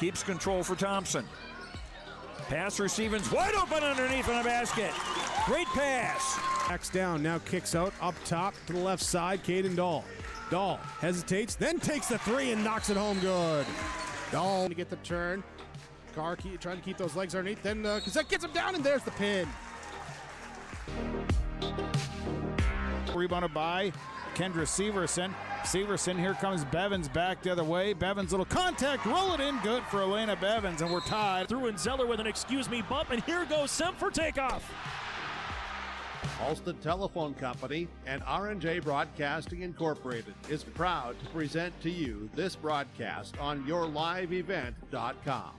Keeps control for Thompson. Pass receiving's wide open underneath in the basket. Great pass. Backs down, now kicks out, up top to the left side, Caden Dahl. Dahl hesitates, then takes the three and knocks it home good. Dahl to get the turn. Carr trying to keep those legs underneath, then Cassette gets him down, and there's the pin. Rebounded by Kendra Severson. Severson, here comes Bevins back the other way. Bevins, little contact, roll it in, good for Elena Bevins, and we're tied. Through and Zeller with an excuse me bump, and here goes Sem for takeoff. Alston Telephone Company and R&J Broadcasting Incorporated is proud to present to you this broadcast on yourliveevent.com.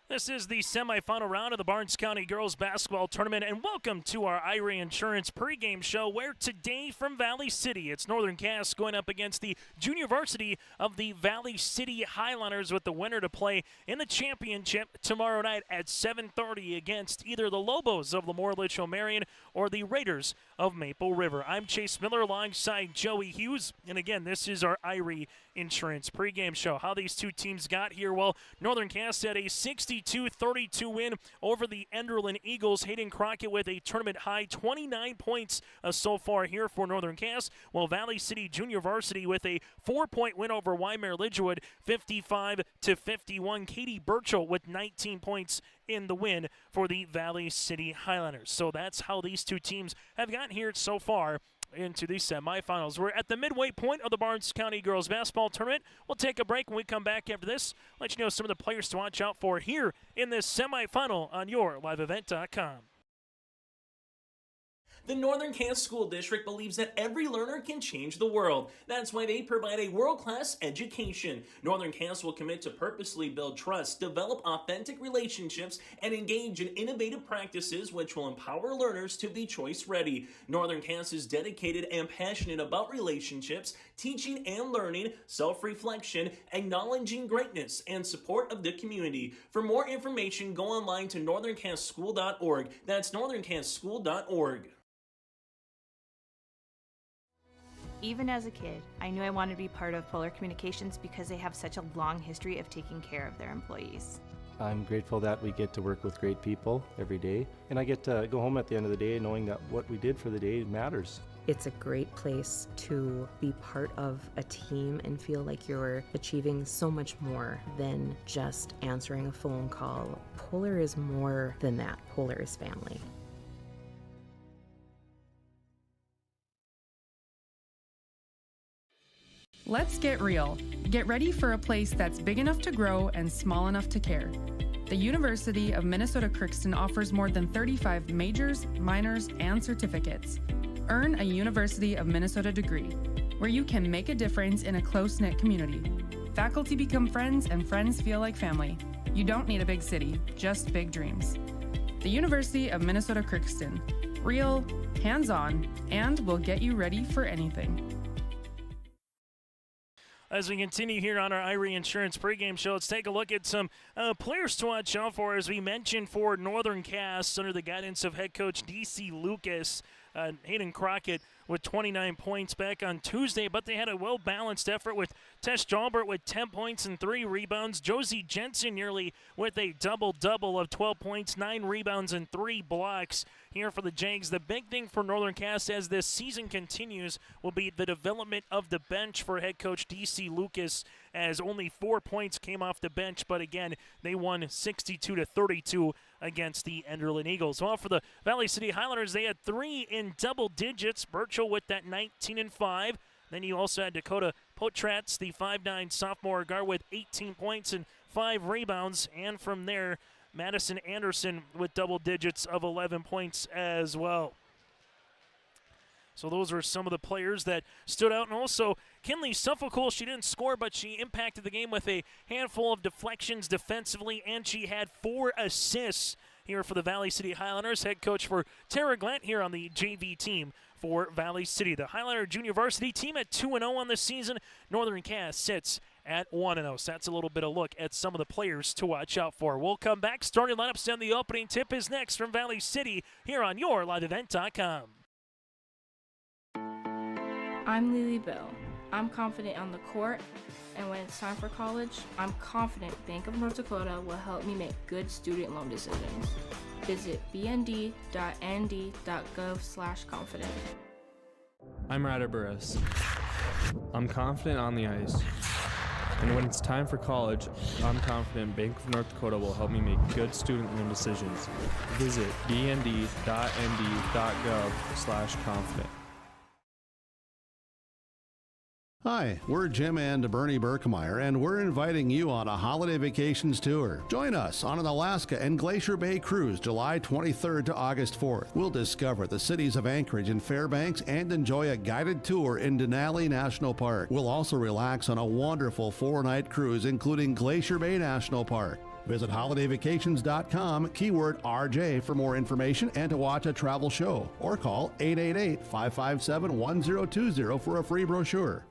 This is the semifinal round of the Barnes County Girls Basketball Tournament, and welcome to our Irie Insurance pregame show, where today from Valley City, it's Northern Cass going up against the Junior Varsity of the Valley City Highlanders, with the winner to play in the championship tomorrow night at 7:30 against either the Lobos of Lemoore Litchfield Marion or the Raiders of Maple River. I'm Chase Miller alongside Joey Hughes, and again, this is our Irie Insurance pregame show. How these two teams got here? Well, Northern Cass had a 62-32 win over the Enderlin Eagles. Hayden Crockett with a tournament high 29 points so far here for Northern Cass, while Valley City Junior Varsity with a 4-point win over Waimea Lidgewood, 55-51. Katie Burchell with 19 points in the win for the Valley City Highlanders. So that's how these two teams have gotten here so far into the semifinals. We're at the midway point of the Barnes County Girls Basketball Tournament. We'll take a break. When we come back after this, let you know some of the players to watch out for here in this semifinal on yourliveevent.com. The Northern Cass School District believes that every learner can change the world. That's why they provide a world-class education. Northern Cass will commit to purposely build trust, develop authentic relationships, and engage in innovative practices which will empower learners to be choice-ready. Northern Cass is dedicated and passionate about relationships, teaching and learning, self-reflection, acknowledging greatness, and support of the community. For more information, go online to northerncasschool.org. That's northerncasschool.org. Even as a kid, I knew I wanted to be part of Polar Communications because they have such a long history of taking care of their employees. I'm grateful that we get to work with great people every day, and I get to go home at the end of the day knowing that what we did for the day matters. It's a great place to be part of a team and feel like you're achieving so much more than just answering a phone call. Polar is more than that. Polar is family. Let's get real. Get ready for a place that's big enough to grow and small enough to care. The University of Minnesota Crookston offers more than 35 majors, minors, and certificates. Earn a University of Minnesota degree, where you can make a difference in a close-knit community. Faculty become friends, and friends feel like family. You don't need a big city, just big dreams. The University of Minnesota Crookston. Real, hands-on, and will get you ready for anything. As we continue here on our Irie Insurance pregame show, let's take a look at some players to watch out for. As we mentioned, for Northern Cass, under the guidance of head coach D.C. Lucas, Hayden Crockett with 29 points back on Tuesday, but they had a well-balanced effort with Tess Jalbert with 10 points and 3 rebounds. Josie Jensen nearly with a double-double of 12 points, 9 rebounds, and 3 blocks here for the Jags. The big thing for Northern Cass as this season continues will be the development of the bench for head coach D.C. Lucas, as only 4 points came off the bench, but again, they won 62-32 against the Enderlin Eagles. Well, for the Valley City Highlanders, they had 3 in double digits. Burchell with that 19 and 5. Then you also had Dakota Potratz, the 5'9" sophomore guard, with 18 points and 5 rebounds. And from there, Madison Anderson with double digits of 11 points as well. So those were some of the players that stood out. And also, Kinley Suffolk, she didn't score, but she impacted the game with a handful of deflections defensively, and she had 4 assists here for the Valley City Highlanders. Head coach for Tara Glant here on the JV team for Valley City. The Highlander Junior Varsity team at 2-0 on the season. Northern Cass sits at 1-0. So that's a little bit of look at some of the players to watch out for. We'll come back. Starting lineups and the opening tip is next from Valley City here on yourliveevent.com. I'm Lily Bill. I'm confident on the court, and when it's time for college, I'm confident Bank of North Dakota will help me make good student loan decisions. Visit bnd.nd.gov/confident. I'm Ryder Burris. I'm confident on the ice. And when it's time for college, I'm confident Bank of North Dakota will help me make good student loan decisions. Visit bnd.nd.gov/confident. Hi, we're Jim and Bernie Berkemeyer, and we're inviting you on a holiday vacations tour. Join us on an Alaska and Glacier Bay cruise July 23rd to August 4th. We'll discover the cities of Anchorage and Fairbanks and enjoy a guided tour in Denali National Park. We'll also relax on a wonderful 4-night cruise, including Glacier Bay National Park. Visit holidayvacations.com, keyword RJ for more information and to watch a travel show, or call 888-557-1020 for a free brochure.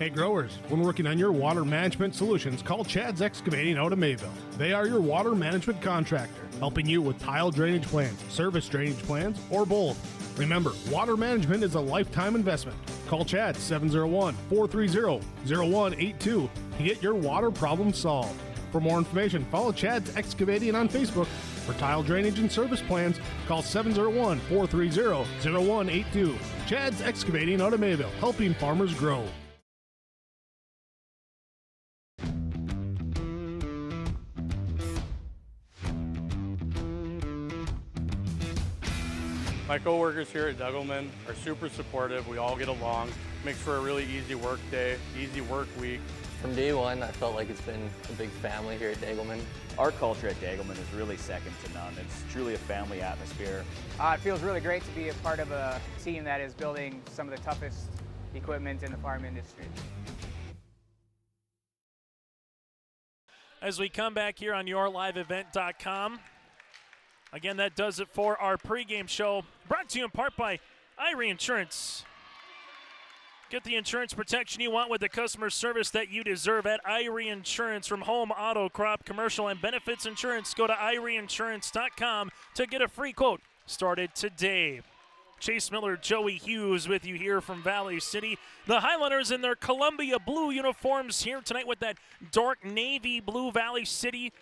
Hey growers, when working on your water management solutions, call Chad's Excavating out of Mayville. They are your water management contractor, helping you with tile drainage plans, service drainage plans, or both. Remember, water management is a lifetime investment. Call Chad 701-430-0182 to get your water problem solved. For more information, follow Chad's Excavating on Facebook. For tile drainage and service plans, call 701-430-0182. Chad's Excavating out of Mayville, helping farmers grow. My coworkers here at Degelman are super supportive. We all get along. Makes for a really easy work day, easy work week. From day one, I felt like it's been a big family here at Degelman. Our culture at Degelman is really second to none. It's truly a family atmosphere. It feels really great to be a part of a team that is building some of the toughest equipment in the farm industry. As we come back here on yourliveevent.com. Again, that does it for our pregame show, brought to you in part by Irie Insurance. Get the insurance protection you want with the customer service that you deserve at Irie Insurance. From home, auto, crop, commercial, and benefits insurance, go to IrieInsurance.com to get a free quote started today. Chase Miller, Joey Hughes with you here from Valley City. The Highlanders in their Columbia blue uniforms here tonight with that dark navy blue Valley City.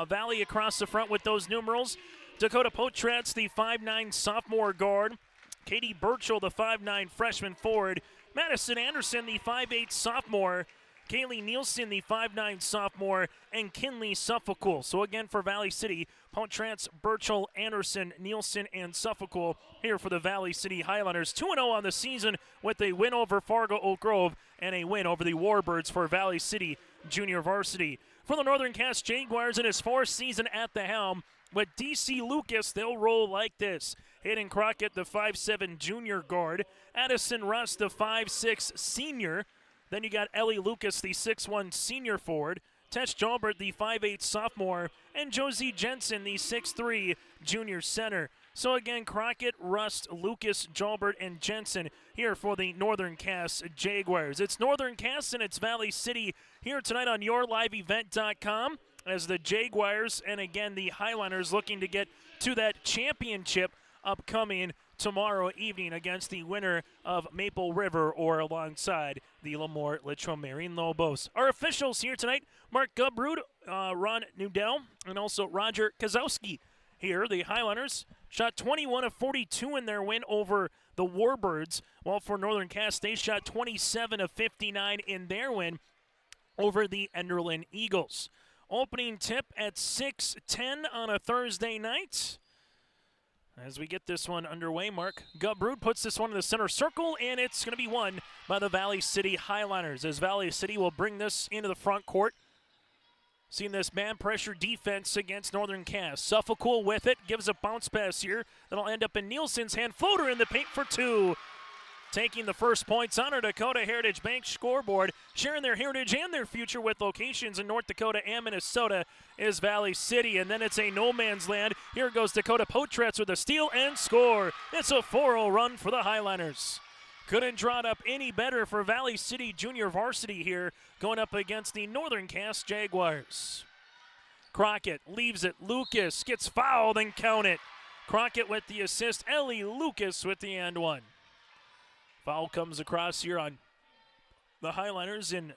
Valley across the front with those numerals. Dakota Potratz, the 5'9 sophomore guard. Katie Burchell, the 5'9 freshman forward. Madison Anderson, the 5'8 sophomore. Kaylee Nielsen, the 5'9 sophomore. And Kinley Suffolkul. So again for Valley City, Potratz, Burchell, Anderson, Nielsen, and Suffolkul here for the Valley City Highlanders. 2-0 on the season with a win over Fargo Oak Grove and a win over the Warbirds for Valley City Junior Varsity. For the Northern Cass Jaguars in his fourth season at the helm, with D.C. Lucas, they'll roll like this. Hayden Crockett, the 5'7 junior guard. Addison Russ, the 5'6 senior. Then you got Ellie Lucas, the 6'1 senior forward. Tess Jalbert, the 5'8 sophomore. And Josie Jensen, the 6'3 junior center. So again, Crockett, Rust, Lucas, Jalbert, and Jensen here for the Northern Cass Jaguars. It's Northern Cass and it's Valley City here tonight on yourliveevent.com. As the Jaguars and again the Highlanders looking to get to that championship upcoming tomorrow evening against the winner of Maple River or alongside the Lemoore Litchfield Lobos. Our officials here tonight, Mark Gubrud, Ron Nudell, and also Roger Kozowski here. The Highlanders shot 21 of 42 in their win over the Warbirds, while for Northern Cass they shot 27 of 59 in their win over the Enderlin Eagles. Opening tip at 6:10 on a Thursday night. As we get this one underway, Mark Gubrud puts this one in the center circle, and it's going to be won by the Valley City Highlanders, as Valley City will bring this into the front court. Seeing this man pressure defense against Northern Cass. Suffolkul with it, gives a bounce pass here. That'll end up in Nielsen's hand. Floater in the paint for two. Taking the first points on our Dakota Heritage Bank scoreboard, sharing their heritage and their future with locations in North Dakota and Minnesota is Valley City. And then it's a no man's land. Here goes Dakota Potratz with a steal and score. It's a 4-0 run for the Highlanders. Couldn't draw it up any better for Valley City Junior Varsity here, going up against the Northern Cass Jaguars. Crockett leaves it. Lucas gets fouled and count it. Crockett with the assist. Ellie Lucas with the and one. Foul comes across here on the Highliners, and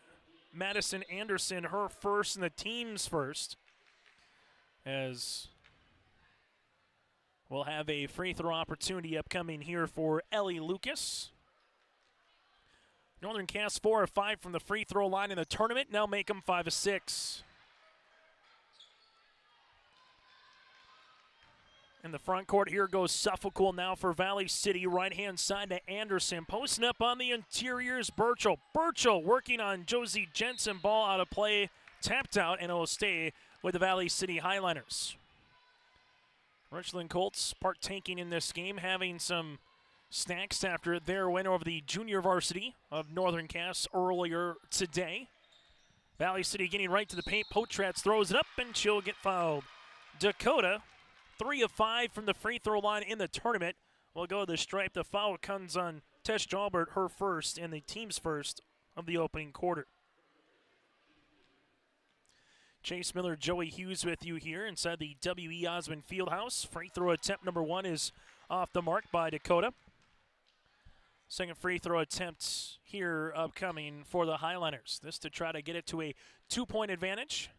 Madison Anderson, her first and the team's first, as we'll have a free throw opportunity upcoming here for Ellie Lucas. Northern Cass 4 of 5 from the free throw line in the tournament, now make them 5 of 6. In the front court, here goes Suffolk now for Valley City. Right-hand side to Anderson. Posting up on the interiors, Burchell. Burchell working on Josie Jensen. Ball out of play, tapped out, and it will stay with the Valley City Highliners. Richland Colts partaking in this game, having some snacks after their win over the junior varsity of Northern Cass earlier today. Valley City getting right to the paint. Potratz throws it up, and she'll get fouled. Dakota, 3 of 5 from the free throw line in the tournament. We'll go to the stripe. The foul comes on Tess Jalbert, her first and the team's first of the opening quarter. Chase Miller, Joey Hughes with you here inside the W.E. Osmond Fieldhouse. Free throw attempt number 1 is off the mark by Dakota. Second free throw attempt here upcoming for the Highliners. This to try to get it to a 2-point advantage.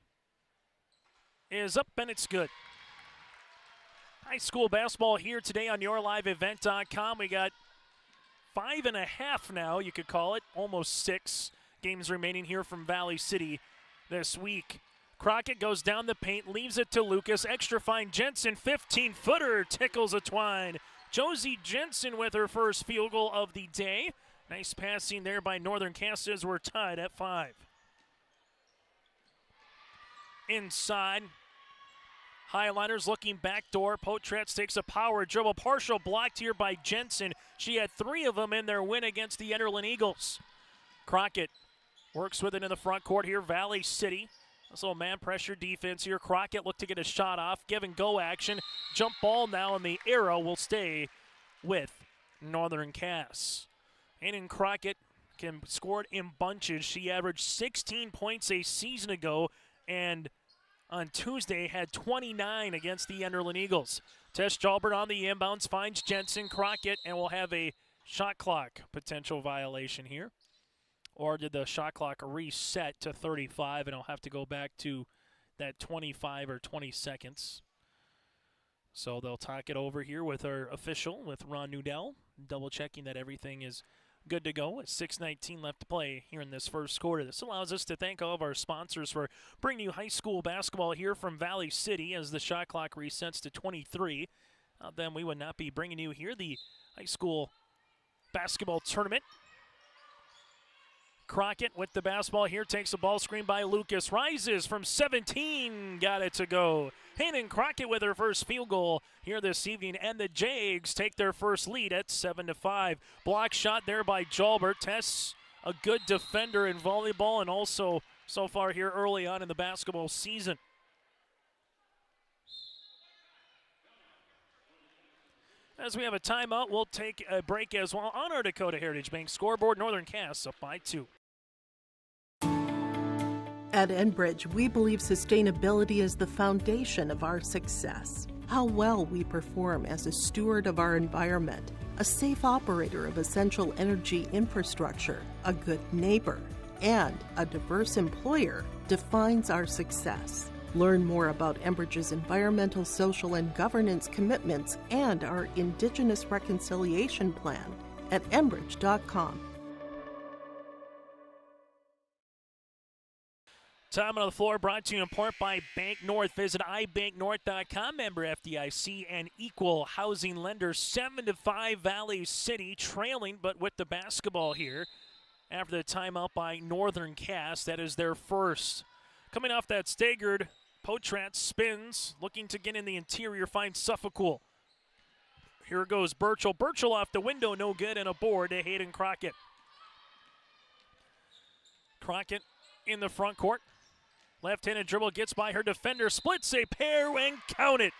Is up, and it's good. High school basketball here today on YourLiveEvent.com. We got 5.5 now, you could call it, almost 6 games remaining here from Valley City this week. Crockett goes down the paint, leaves it to Lucas. Extra fine Jensen, 15-footer, tickles a twine. Josie Jensen with her first field goal of the day. Nice passing there by Northern Cass as we're tied at 5. Inside. Highliners looking backdoor. Potratz takes a power dribble. Partial blocked here by Jensen. She had 3 of them in their win against the Enderlin Eagles. Crockett works with it in the front court here. Valley City. This little man pressure defense here. Crockett looked to get a shot off. Give and go action. Jump ball now, and the arrow will stay with Northern Cass. Hayden Crockett can score it in bunches. She averaged 16 points a season ago, and on Tuesday had 29 against the Enderlin Eagles. Tess Jalbert on the inbounds, finds Jensen. Crockett, and we'll have a shot clock potential violation here. Or did the shot clock reset to 35, and I'll have to go back to that 25 or 20 seconds. So they'll talk it over here with our official, with Ron Nudell, double-checking that everything is good to go with 6:19 left to play here in this first quarter. This allows us to thank all of our sponsors for bringing you high school basketball here from Valley City as the shot clock resets to 23. Then we would not be bringing you here the high school basketball tournament. Crockett with the basketball here, takes a ball screen by Lucas, rises from 17, got it to go. Hayden Crockett with her first field goal here this evening, and the Jags take their first lead at 7-5. Block shot there by Jalbert. Tess, a good defender in volleyball, and also so far here early on in the basketball season. As we have a timeout, we'll take a break as well on our Dakota Heritage Bank scoreboard. Northern Cass up by 2. At Enbridge, we believe sustainability is the foundation of our success. How well we perform as a steward of our environment, a safe operator of essential energy infrastructure, a good neighbor, and a diverse employer defines our success. Learn more about Enbridge's environmental, social, and governance commitments and our Indigenous Reconciliation Plan at enbridge.com. Time on the floor brought to you in part by Bank North. Visit ibanknorth.com, member FDIC and equal housing lender. 7-5 Valley City trailing, but with the basketball here after the timeout by Northern Cass. That is their first. Coming off that staggered, Potratz spins, looking to get in the interior, finds Suffolk. Here goes Burchell. Burchell off the window, no good, and a board to Hayden Crockett. Crockett in the front court. Left-handed dribble, gets by her defender, splits a pair, and count it.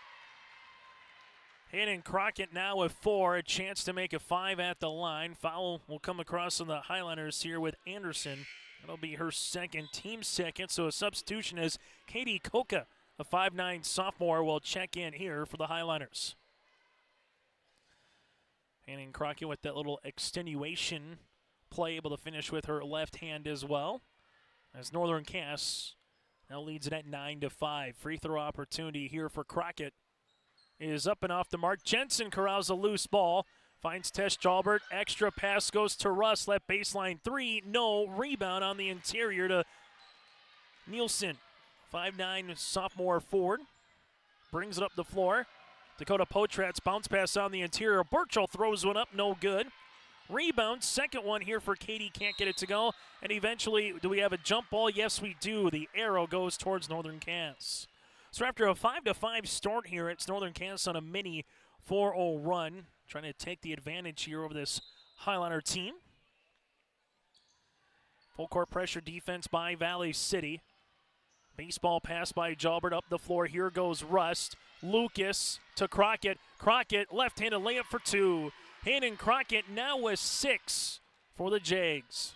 Hayden Crockett now with 4, a chance to make a 5 at the line. Foul will come across on the Highliners here with Anderson. That'll be her second, team second, so a substitution as Katie Koka, a 5'9 sophomore, will check in here for the Highliners. Hannon Crockett with that little extenuation play, able to finish with her left hand as well. As Northern Cass now leads it at 9-5. Free throw opportunity here for Crockett is up and off the mark. Jensen corrals a loose ball. Finds Tess Jalbert. Extra pass goes to Russ. Left baseline three. No. Rebound on the interior to Nielsen. 5'9" sophomore forward. Brings it up the floor. Dakota Potratz bounce pass on the interior. Burchell throws one up. No good. Rebound. Second one here for Katie. Can't get it to go. And eventually, do we have a jump ball? Yes, we do. The arrow goes towards Northern Cass. So after a 5-5 start here, it's Northern Cass on a mini 4-0 run. Trying to take the advantage here over this Highliner team. Full court pressure defense by Valley City. Baseball pass by Jalbert up the floor. Here goes Rust. Lucas to Crockett. Crockett left-handed layup for two. Hayden Crockett now with 6 for the Jags.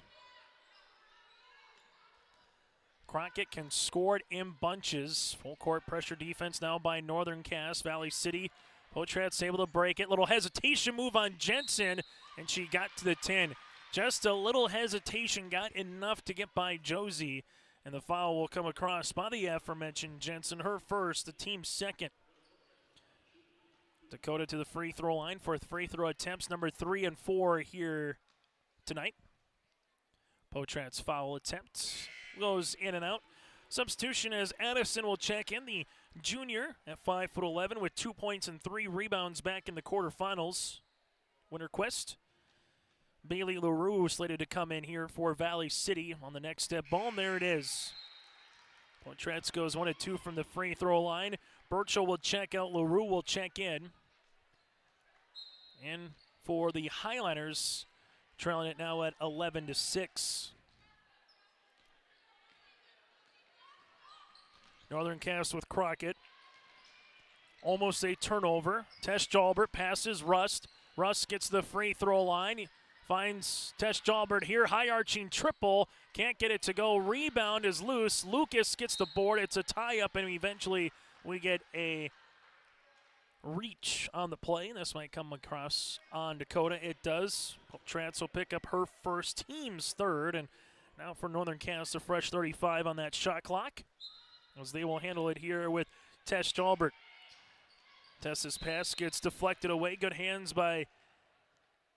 Crockett can score it in bunches. Full court pressure defense now by Northern Cass. Valley City. Potratz able to break it. Little hesitation move on Jensen, and she got to the 10. Just a little hesitation, got enough to get by Josie. And the foul will come across by the aforementioned Jensen. Her first, the team's second. Dakota to the free throw line for free throw attempts number 3 and 4 here tonight. Potratz foul attempt goes in and out. Substitution as Addison will check in, the junior at 5'11" with 2 points and 3 rebounds back in the quarterfinals. Winterquist. Bailey LaRue slated to come in here for Valley City on the next step. Boom, there it is. Potratz goes 1 of 2 from the free throw line. Burchell will check out, LaRue will check in. And for the Highliners, trailing it now at 11-6. Northern Cass with Crockett. Almost a turnover. Tess Jalbert passes Rust. Rust gets the free throw line. Finds Tess Jalbert here. High arching triple. Can't get it to go. Rebound is loose. Lucas gets the board. It's a tie up, and eventually we get a reach on the play. This might come across on Dakota. It does. Potratz will pick up her first, team's third. And now for Northern Cass, a fresh 35 on that shot clock, as they will handle it here with Tess Jalbert. Tess's pass gets deflected away. Good hands by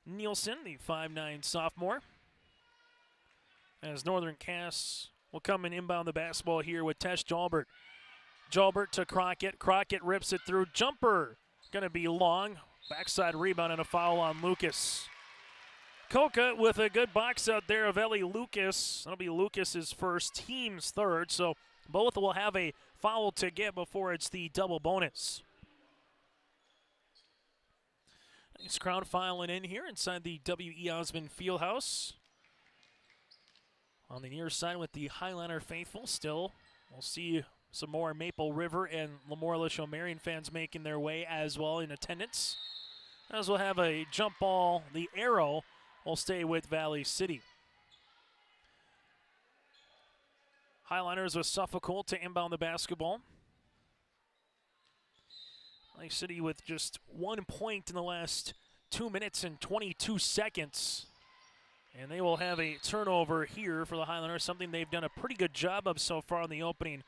Nielsen, the 5'9" sophomore. As Northern Cass will come and inbound the basketball here with Tess Jalbert. Jalbert to Crockett. Crockett rips it through. Jumper going to be long. Backside rebound and a foul on Lucas. Coca with a good box out there of Ellie Lucas. That'll be Lucas's first, team's third. So both will have a foul to get before it's the double bonus. Nice crowd filing in here inside the W.E. Osmond Fieldhouse. On the near side with the Highliner faithful still. We'll see some more Maple River and Lamorla Marion fans making their way as well in attendance. As we'll have a jump ball. The arrow will stay with Valley City. Highliners with Suffolk to inbound the basketball. Valley City with just 1 point in the last 2 minutes and 22 seconds. And they will have a turnover here for the Highlanders, something they've done a pretty good job of so far in the opening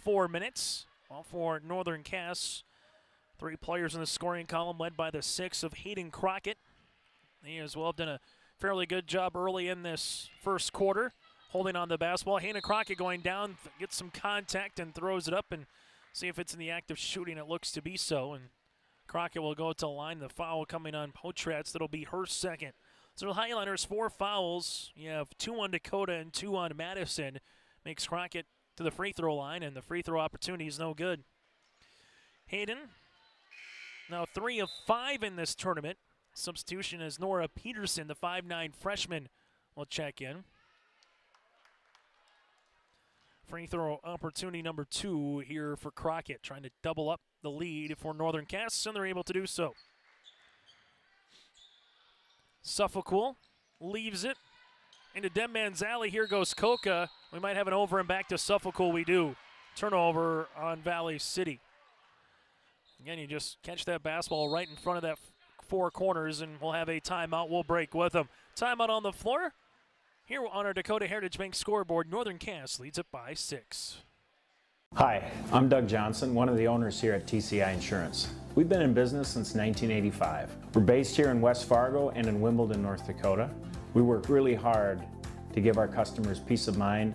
4 minutes. Well, for Northern Cass, 3 players in the scoring column led by the 6 of Hayden Crockett. They as well have done a fairly good job early in this first quarter, holding on the basketball. Hayden Crockett going down, gets some contact and throws it up, and see if it's in the act of shooting. It looks to be so, and Crockett will go to the line. The foul coming on Potratz. That'll be her second. So the Highliners, 4 fouls. You have 2 on Dakota and 2 on Madison. Makes Crockett to the free throw line, and the free throw opportunity is no good. Hayden, now 3 of 5 in this tournament. Substitution as Nora Peterson, the 5'9" freshman, will check in. Free throw opportunity number 2 here for Crockett, trying to double up the lead for Northern Cass, and they're able to do so. Suffolk leaves it into Dead Man's Alley. Here goes Coca. We might have an over and back to Suffolk. We do. Turnover on Valley City. Again, you just catch that basketball right in front of that four corners, and we'll have a timeout. We'll break with them. Timeout on the floor. Here on our Dakota Heritage Bank scoreboard, Northern Cass leads it by 6. Hi, I'm Doug Johnson, one of the owners here at TCI Insurance. We've been in business since 1985. We're based here in West Fargo and in Wimbledon, North Dakota. We work really hard to give our customers peace of mind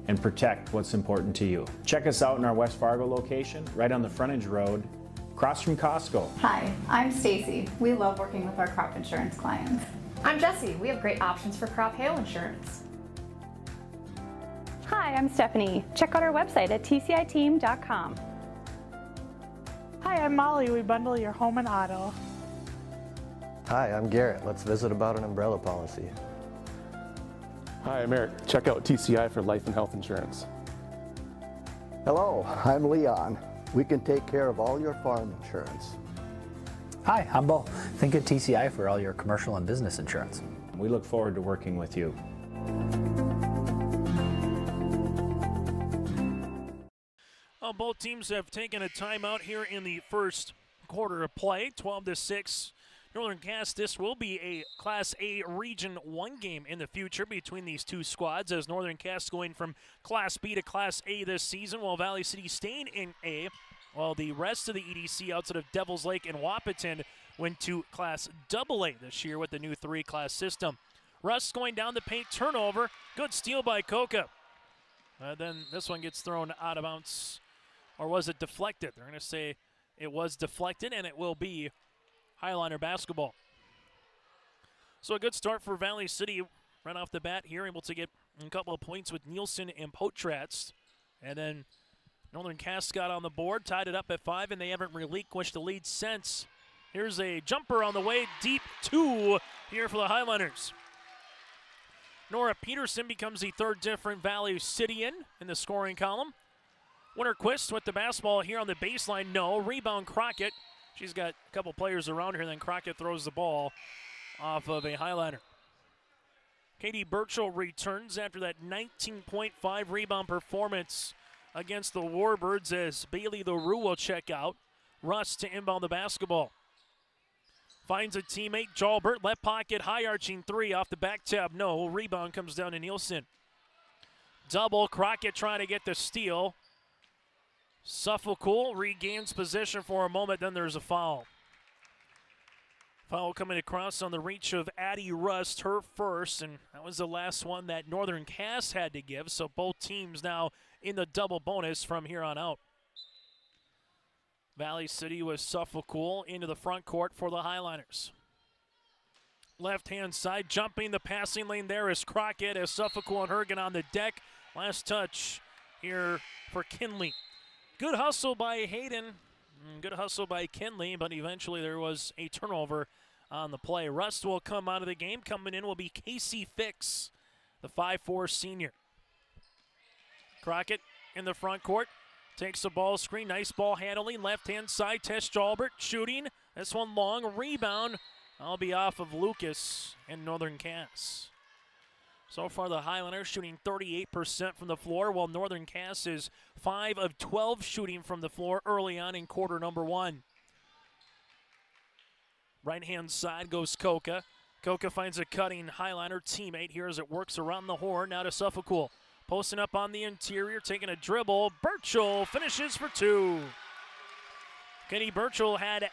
and protect what's important to you. Check us out in our West Fargo location, right on the frontage road, across from Costco. Hi, I'm Stacy. We love working with our crop insurance clients. I'm Jessie. We have great options for crop hail insurance. Hi, I'm Stephanie. Check out our website at tciteam.com. Hi, I'm Molly. We bundle your home and auto. Hi, I'm Garrett. Let's visit about an umbrella policy. Hi, I'm Eric. Check out TCI for life and health insurance. Hello, I'm Leon. We can take care of all your farm insurance. Hi, I'm Bo. Think of TCI for all your commercial and business insurance. We look forward to working with you. Well, both teams have taken a timeout here in the first quarter of play, 12-6. Northern Cass, this will be a Class A Region 1 game in the future between these two squads, as Northern Cass going from Class B to Class A this season, while Valley City staying in A, while the rest of the EDC outside of Devils Lake and Wahpeton went to Class AA this year with the new 3-class system. Russ going down the paint, turnover, good steal by Coca. Then this one gets thrown out of bounds, or was it deflected? They're going to say it was deflected, and it will be Highliner basketball. So a good start for Valley City right off the bat here, able to get a couple of points with Nielsen and Potratz. And then Northern Cass got on the board, tied it up at 5, and they haven't relinquished the lead since. Here's a jumper on the way, deep 2 here for the Highliners. Nora Peterson becomes the third different Valley Cityan in the scoring column. Winterquist with the basketball here on the baseline, no. Rebound Crockett. She's got a couple players around her, and then Crockett throws the ball off of a Highliner. Katie Burchell returns after that 19.5 rebound performance against the Warbirds, as Bailey LaRue will check out. Russ to inbound the basketball. Finds a teammate, Jalbert, left pocket, high arching 3 off the back tab, no. Rebound comes down to Nielsen. Double, Crockett trying to get the steal. Suffolk regains possession for a moment, then there's a foul. Foul coming across on the reach of Addie Rust, her first, and that was the last one that Northern Cass had to give, so both teams now in the double bonus from here on out. Valley City with Suffolk into the front court for the Highliners. Left-hand side, jumping the passing lane there is Crockett, as Suffolk and Hergen on the deck. Last touch here for Kinley. Good hustle by Hayden, good hustle by Kinley, but eventually there was a turnover on the play. Rust will come out of the game. Coming in will be Casey Fix, the 5'4" senior. Crockett in the front court, takes the ball screen, nice ball handling, left-hand side, Tess Jalbert shooting. This one long, rebound. I'll be off of Lucas and Northern Cass. So far, the Highlanders shooting 38% from the floor, while Northern Cass is 5 of 12 shooting from the floor early on in quarter number 1. Right-hand side goes Coca. Coca finds a cutting Highliner teammate here as it works around the horn. Now to Suffolk. Posting up on the interior, taking a dribble. Burchell finishes for 2. Kenny Burchell had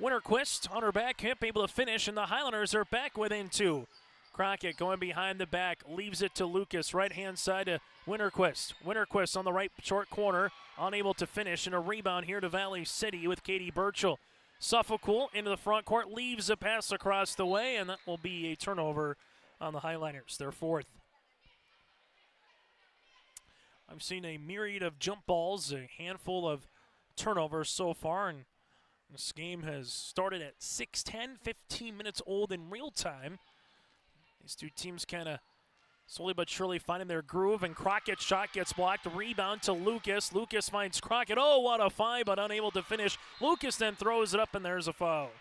Winterquist on her back hip, able to finish, and the Highlanders are back within 2. Crockett going behind the back, leaves it to Lucas. Right-hand side to Winterquist. Winterquist on the right short corner, unable to finish, and a rebound here to Valley City with Katie Burchell. Suffolk into the front court, leaves a pass across the way, and that will be a turnover on the Highliners, their 4th. I've seen a myriad of jump balls, a handful of turnovers so far, and this game has started at 6:10, 15 minutes old in real time. These two teams kind of slowly but surely finding their groove, and Crockett's shot gets blocked. Rebound to Lucas. Lucas finds Crockett. Oh, what a find, but unable to finish. Lucas then throws it up, and there's a foul.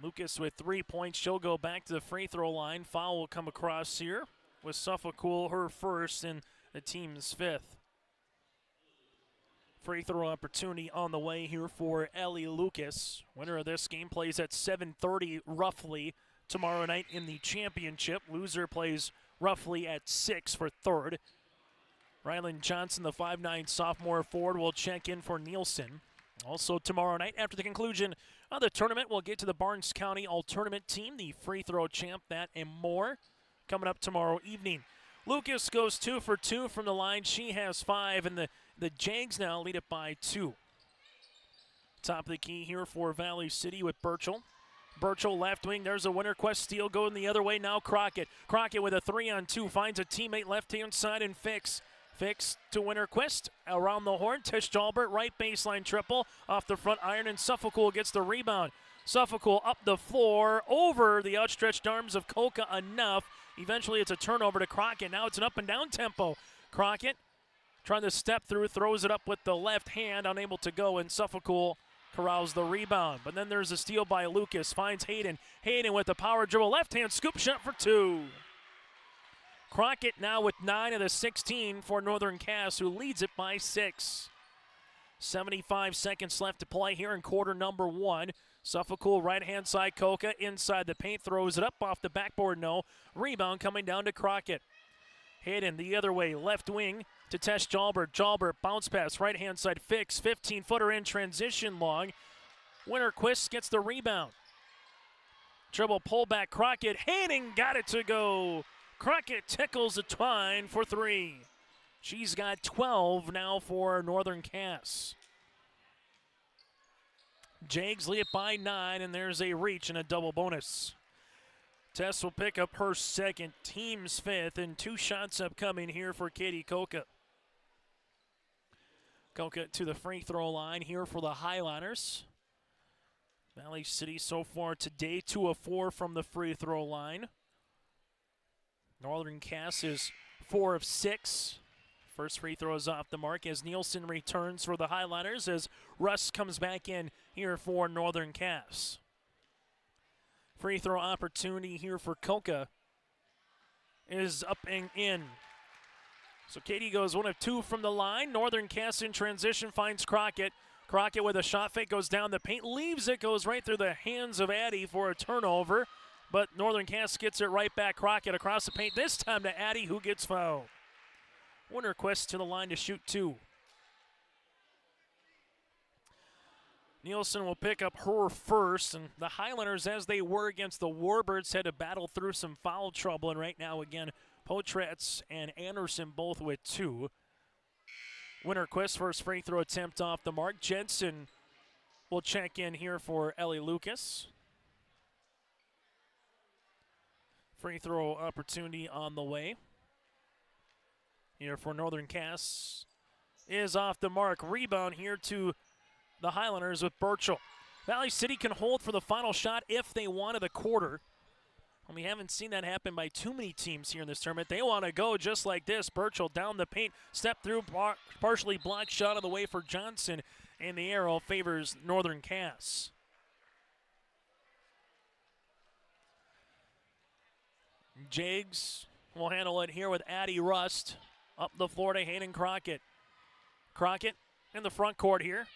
Lucas with 3 points. She'll go back to the free throw line. Foul will come across here with Suffolk her first and the team's 5th. Free throw opportunity on the way here for Ellie Lucas. Winner of this game plays at 7:30 roughly tomorrow night in the championship. Loser plays roughly at 6 for third. Rylan Johnson, the 5'9" sophomore forward, will check in for Nielsen. Also tomorrow night, after the conclusion of the tournament, we'll get to the Barnes County All-Tournament team, the free throw champ, that and more, coming up tomorrow evening. Lucas goes 2 for 2 from the line. She has 5, and the Jags now lead it by 2. Top of the key here for Valley City with Burchell. Burchell left wing, there's a Winterquest steal going the other way. Now Crockett. Crockett with a 3-on-2, finds a teammate left-hand side and Fix to Winterquist. Around the horn, Tish Jalbert, right baseline triple. Off the front iron, and Suffolk gets the rebound. Suffolk up the floor, over the outstretched arms of Coca enough. Eventually it's a turnover to Crockett. Now it's an up-and-down tempo. Crockett trying to step through, throws it up with the left hand, unable to go, and Suffolk corrals the rebound. But then there's a steal by Lucas, finds Hayden. Hayden with the power dribble, left-hand scoop shot for 2. Crockett now with 9 of the 16 for Northern Cass, who leads it by 6. 75 seconds left to play here in quarter number 1. Suffolk right-hand side, Coca inside the paint, throws it up off the backboard, no. Rebound coming down to Crockett. Hayden the other way, left wing to Tesh Jalbert. Jalbert bounce pass, right-hand side, Fix, 15-footer in transition long. Winterquist gets the rebound. Dribble pullback, Crockett. Hayden got it to go. Crockett tickles the twine for 3. She's got 12 now for Northern Cass. Jags lead it by 9, and there's a reach and a double bonus. Tess will pick up her second, team's 5th, and 2 shots upcoming here for Katie Coca. Coca to the free throw line here for the Highliners. Valley City so far today 2 of 4 from the free throw line. Northern Cass is 4 of 6. First free throw is off the mark as Nielsen returns for the Highliners as Russ comes back in here for Northern Cass. Free throw opportunity here for Coca is up and in. So Katie goes 1 of 2 from the line. Northern Cass in transition finds Crockett. Crockett with a shot fake goes down the paint, leaves it, goes right through the hands of Addy for a turnover. But Northern Cass gets it right back. Crockett across the paint, this time to Addy, who gets fouled. Winterquist to the line to shoot 2. Nielsen will pick up her first, and the Highlanders, as they were against the Warbirds, had to battle through some foul trouble, and right now, again, Potratz and Anderson both with 2. Winterquist first free throw attempt off the mark. Jensen will check in here for Ellie Lucas. Free throw opportunity on the way here for Northern Cass is off the mark. Rebound here to the Highlanders with Burchell. Valley City can hold for the final shot if they wanted a quarter. And we haven't seen that happen by too many teams here in this tournament. They want to go just like this. Burchell down the paint, step through, partially blocked shot on the way for Johnson, and the arrow favors Northern Cass. Jags will handle it here with Addie Rust. Up the floor to Hayden Crockett. Crockett in the front court here.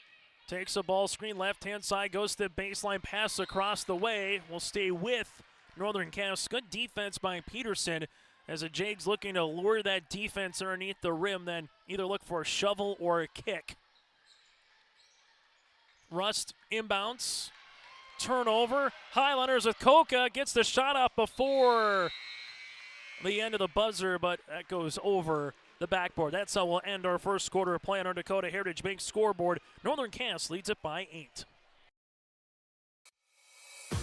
Takes a ball screen, left-hand side, goes to the baseline, pass across the way. Will stay with Northern Cass. Good defense by Peterson as the Jags looking to lure that defense underneath the rim, then either look for a shovel or a kick. Rust inbounds. Turnover. Highlanders with Coca. Gets the shot up before the end of the buzzer, but that goes over the backboard. That's how we'll end our first quarter of play on our Dakota Heritage Bank scoreboard. Northern Cass leads it by 8.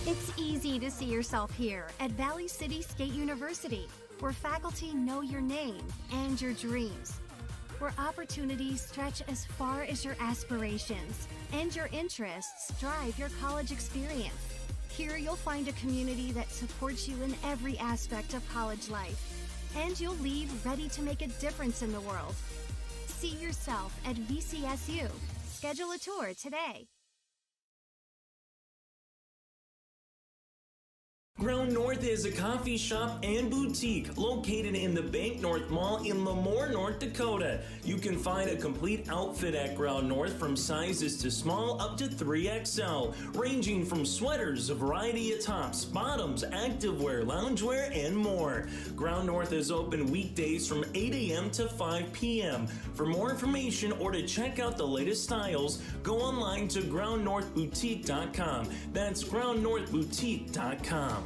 It's easy to see yourself here at Valley City State University, where faculty know your name and your dreams, where opportunities stretch as far as your aspirations and your interests drive your college experience. Here you'll find a community that supports you in every aspect of college life, and you'll leave ready to make a difference in the world. See yourself at VCSU. Schedule a tour today. Ground North is a coffee shop and boutique located in the Bank North Mall in Lemoore, North Dakota. You can find a complete outfit at Ground North from sizes to small up to 3XL, ranging from sweaters, a variety of tops, bottoms, activewear, loungewear, and more. Ground North is open weekdays from 8 a.m. to 5 p.m. For more information or to check out the latest styles, go online to groundnorthboutique.com. That's groundnorthboutique.com.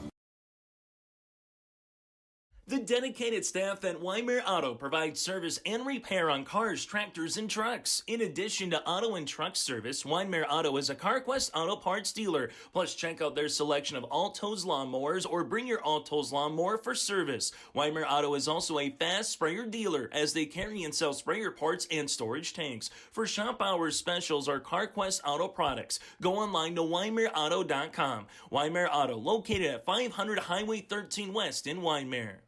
The dedicated staff at Weimer Auto provides service and repair on cars, tractors, and trucks. In addition to auto and truck service, Weimer Auto is a CarQuest auto parts dealer. Plus, check out their selection of Alto's lawnmowers or bring your Alto's lawnmower for service. Weimer Auto is also a fast sprayer dealer as they carry and sell sprayer parts and storage tanks. For shop hours specials or CarQuest auto products, go online to WeimerAuto.com. Weimer Auto, located at 500 Highway 13 West in Weimer.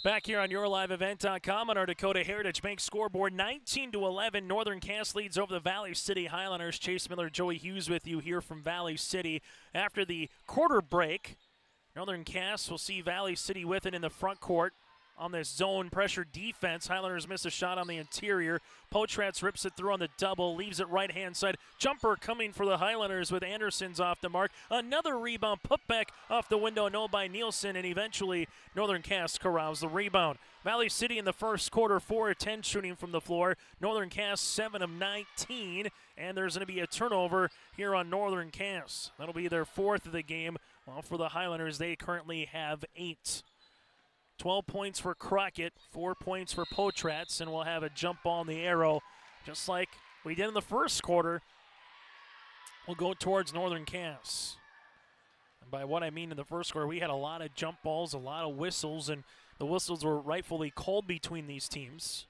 Back here on YourLiveEvent.com on our Dakota Heritage Bank scoreboard, 19-11. Northern Cass leads over the Valley City Highlanders. Chase Miller, Joey Hughes with you here from Valley City. After the quarter break, Northern Cass will see Valley City with it in the front court on this zone pressure defense. Highlanders miss a shot on the interior. Potratz rips it through on the double, leaves it right-hand side. Jumper coming for the Highlanders with Anderson's off the mark. Another rebound, put back off the window, no by Nielsen, and eventually Northern Cass corrals the rebound. Valley City in the first quarter, 4 of 10 shooting from the floor. Northern Cass 7 of 19, and there's going to be a turnover here on Northern Cass. That'll be their 4th of the game. Well, for the Highlanders, they currently have 8. 12 points for Crockett, 4 points for Potratz, and we'll have a jump ball in the arrow, just like we did in the first quarter. We'll go towards Northern Cass. And by what I mean in the first quarter, we had a lot of jump balls, a lot of whistles, and the whistles were rightfully called between these teams.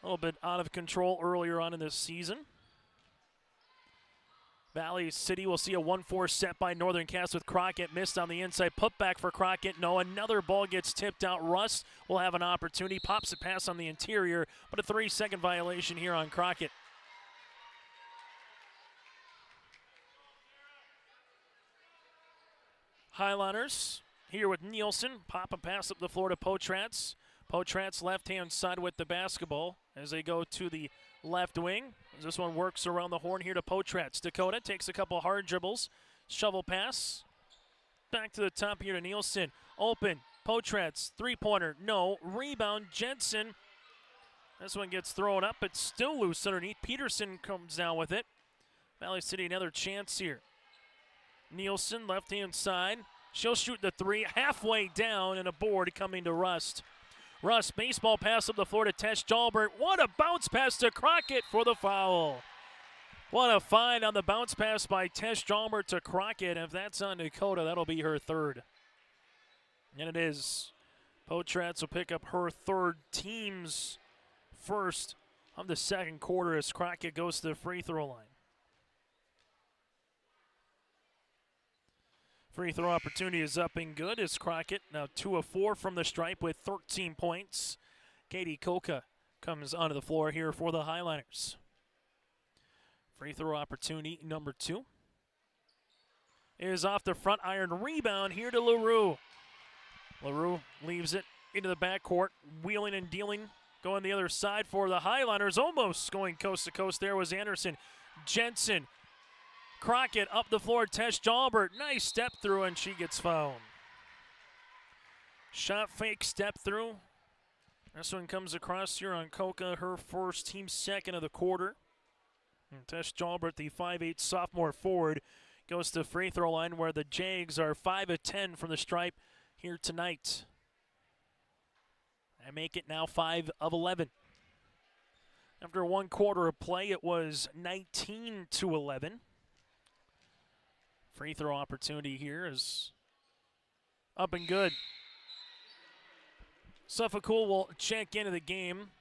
A little bit out of control earlier on in this season. Valley City will see a 1-4 set by Northern Cass with Crockett missed on the inside. Put back for Crockett. No, another ball gets tipped out. Russ will have an opportunity. Pops a pass on the interior, but a 3-second violation here on Crockett. Highlanders here with Nielsen. Pop a pass up the floor to Potratz. Potratz left-hand side with the basketball as they go to the left wing. This one works around the horn here to Potratz. Dakota takes a couple hard dribbles. Shovel pass. Back to the top here to Nielsen. Open. Potratz. Three-pointer. No. Rebound. Jensen. This one gets thrown up. It's still loose underneath. Peterson comes down with it. Valley City another chance here. Nielsen left-hand side. She'll shoot the three. Halfway down and a board coming to Rust. Russ, baseball pass up the floor to Tesh Jalbert. What a bounce pass to Crockett for the foul. What a find on the bounce pass by Tesh Jalbert to Crockett. If that's on Dakota, that'll be her 3rd. And it is. Potratz will pick up her 3rd, team's 1st of the second quarter as Crockett goes to the free throw line. Free throw opportunity is up and good as Crockett now 2 of 4 from the stripe with 13 points. Katie Koka comes onto the floor here for the Highlanders. Free throw opportunity number 2 is off the front iron. Rebound here to LaRue. LaRue leaves it into the backcourt, wheeling and dealing, going the other side for the Highlanders. Almost going coast to coast there was Anderson. Jensen. Crockett up the floor, Tesh Jalbert. Nice step through, and she gets fouled. Shot fake, step through. This one comes across here on Koka, her 1st, team 2nd of the quarter. And Tesh Jalbert, the 5'8" sophomore forward, goes to free throw line where the Jags are 5 of 10 from the stripe here tonight. And make it now 5 of 11. After 1 quarter of play, it was 19-11. Free throw opportunity here is up and good. Suffolk will check into the game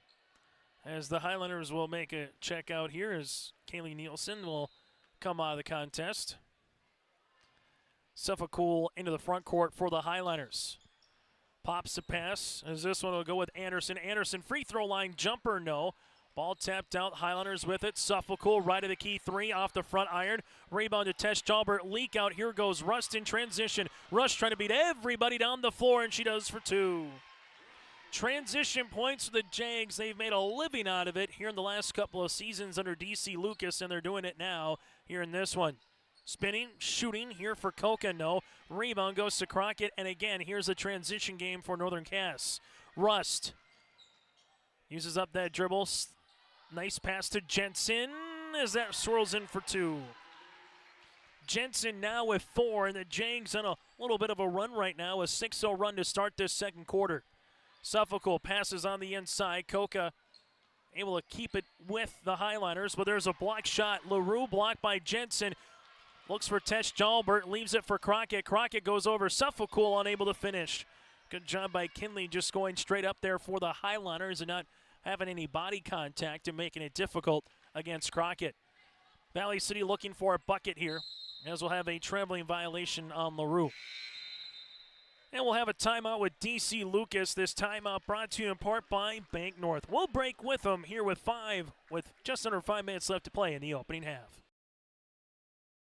as the Highlanders will make a check out here as Kaylee Nielsen will come out of the contest. Suffolk into the front court for the Highlanders. Pops the pass as this one will go with Anderson. Anderson free throw line jumper, no. Ball tapped out, Highlanders with it. Suffolk right of the key three off the front iron. Rebound to Tess Jalbert, leak out. Here goes Rust in transition. Rush trying to beat everybody down the floor, and she does for two. Transition points for the Jags. They've made a living out of it here in the last couple of seasons under DC Lucas, and they're doing it now here in this one. Spinning, shooting here for Coca, no. Rebound goes to Crockett, and again, here's a transition game for Northern Cass. Rust uses up that dribble. Nice pass to Jensen as that swirls in for two. Jensen now with 4, and the Jags on a little bit of a run right now, a 6-0 run to start this second quarter. Suffolk passes on the inside. Coca able to keep it with the Highliners, but there's a block shot. LaRue blocked by Jensen. Looks for Tess Jalbert, leaves it for Crockett. Crockett goes over. Suffolk unable to finish. Good job by Kinley just going straight up there for the Highliners and not having any body contact and making it difficult against Crockett. Valley City looking for a bucket here, as we'll have a traveling violation on LaRue. And we'll have a timeout with DC Lucas. This timeout brought to you in part by Bank North. We'll break with them here with just under 5 minutes left to play in the opening half.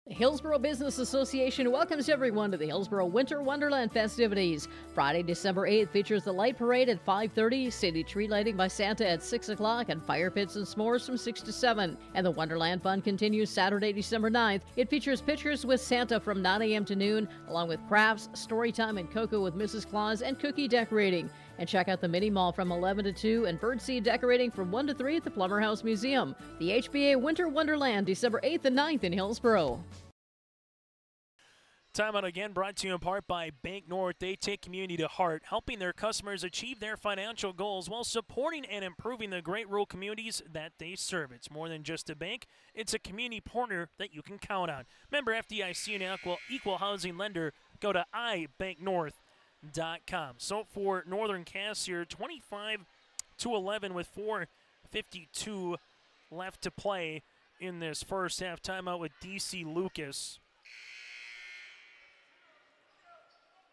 The Hillsborough Business Association welcomes everyone to the Hillsborough Winter Wonderland festivities. Friday, December 8th features the light parade at 5:30, city tree lighting by Santa at 6 o'clock, and fire pits and s'mores from 6 to 7. And the Wonderland Fun continues Saturday, December 9th. It features pictures with Santa from 9 a.m. to noon, along with crafts, story time, and cocoa with Mrs. Claus, and cookie decorating. And check out the mini mall from 11 to 2 and birdseed decorating from 1 to 3 at the Plummer House Museum. The HBA Winter Wonderland, December 8th and 9th in Hillsborough. Timeout again brought to you in part by Bank North. They take community to heart, helping their customers achieve their financial goals while supporting and improving the great rural communities that they serve. It's more than just a bank. It's a community partner that you can count on. Member FDIC and equal housing lender. Go to ibanknorth.com. So for Northern Cass here, 25-11 with 4:52 left to play in this first half. Timeout with DC Lucas.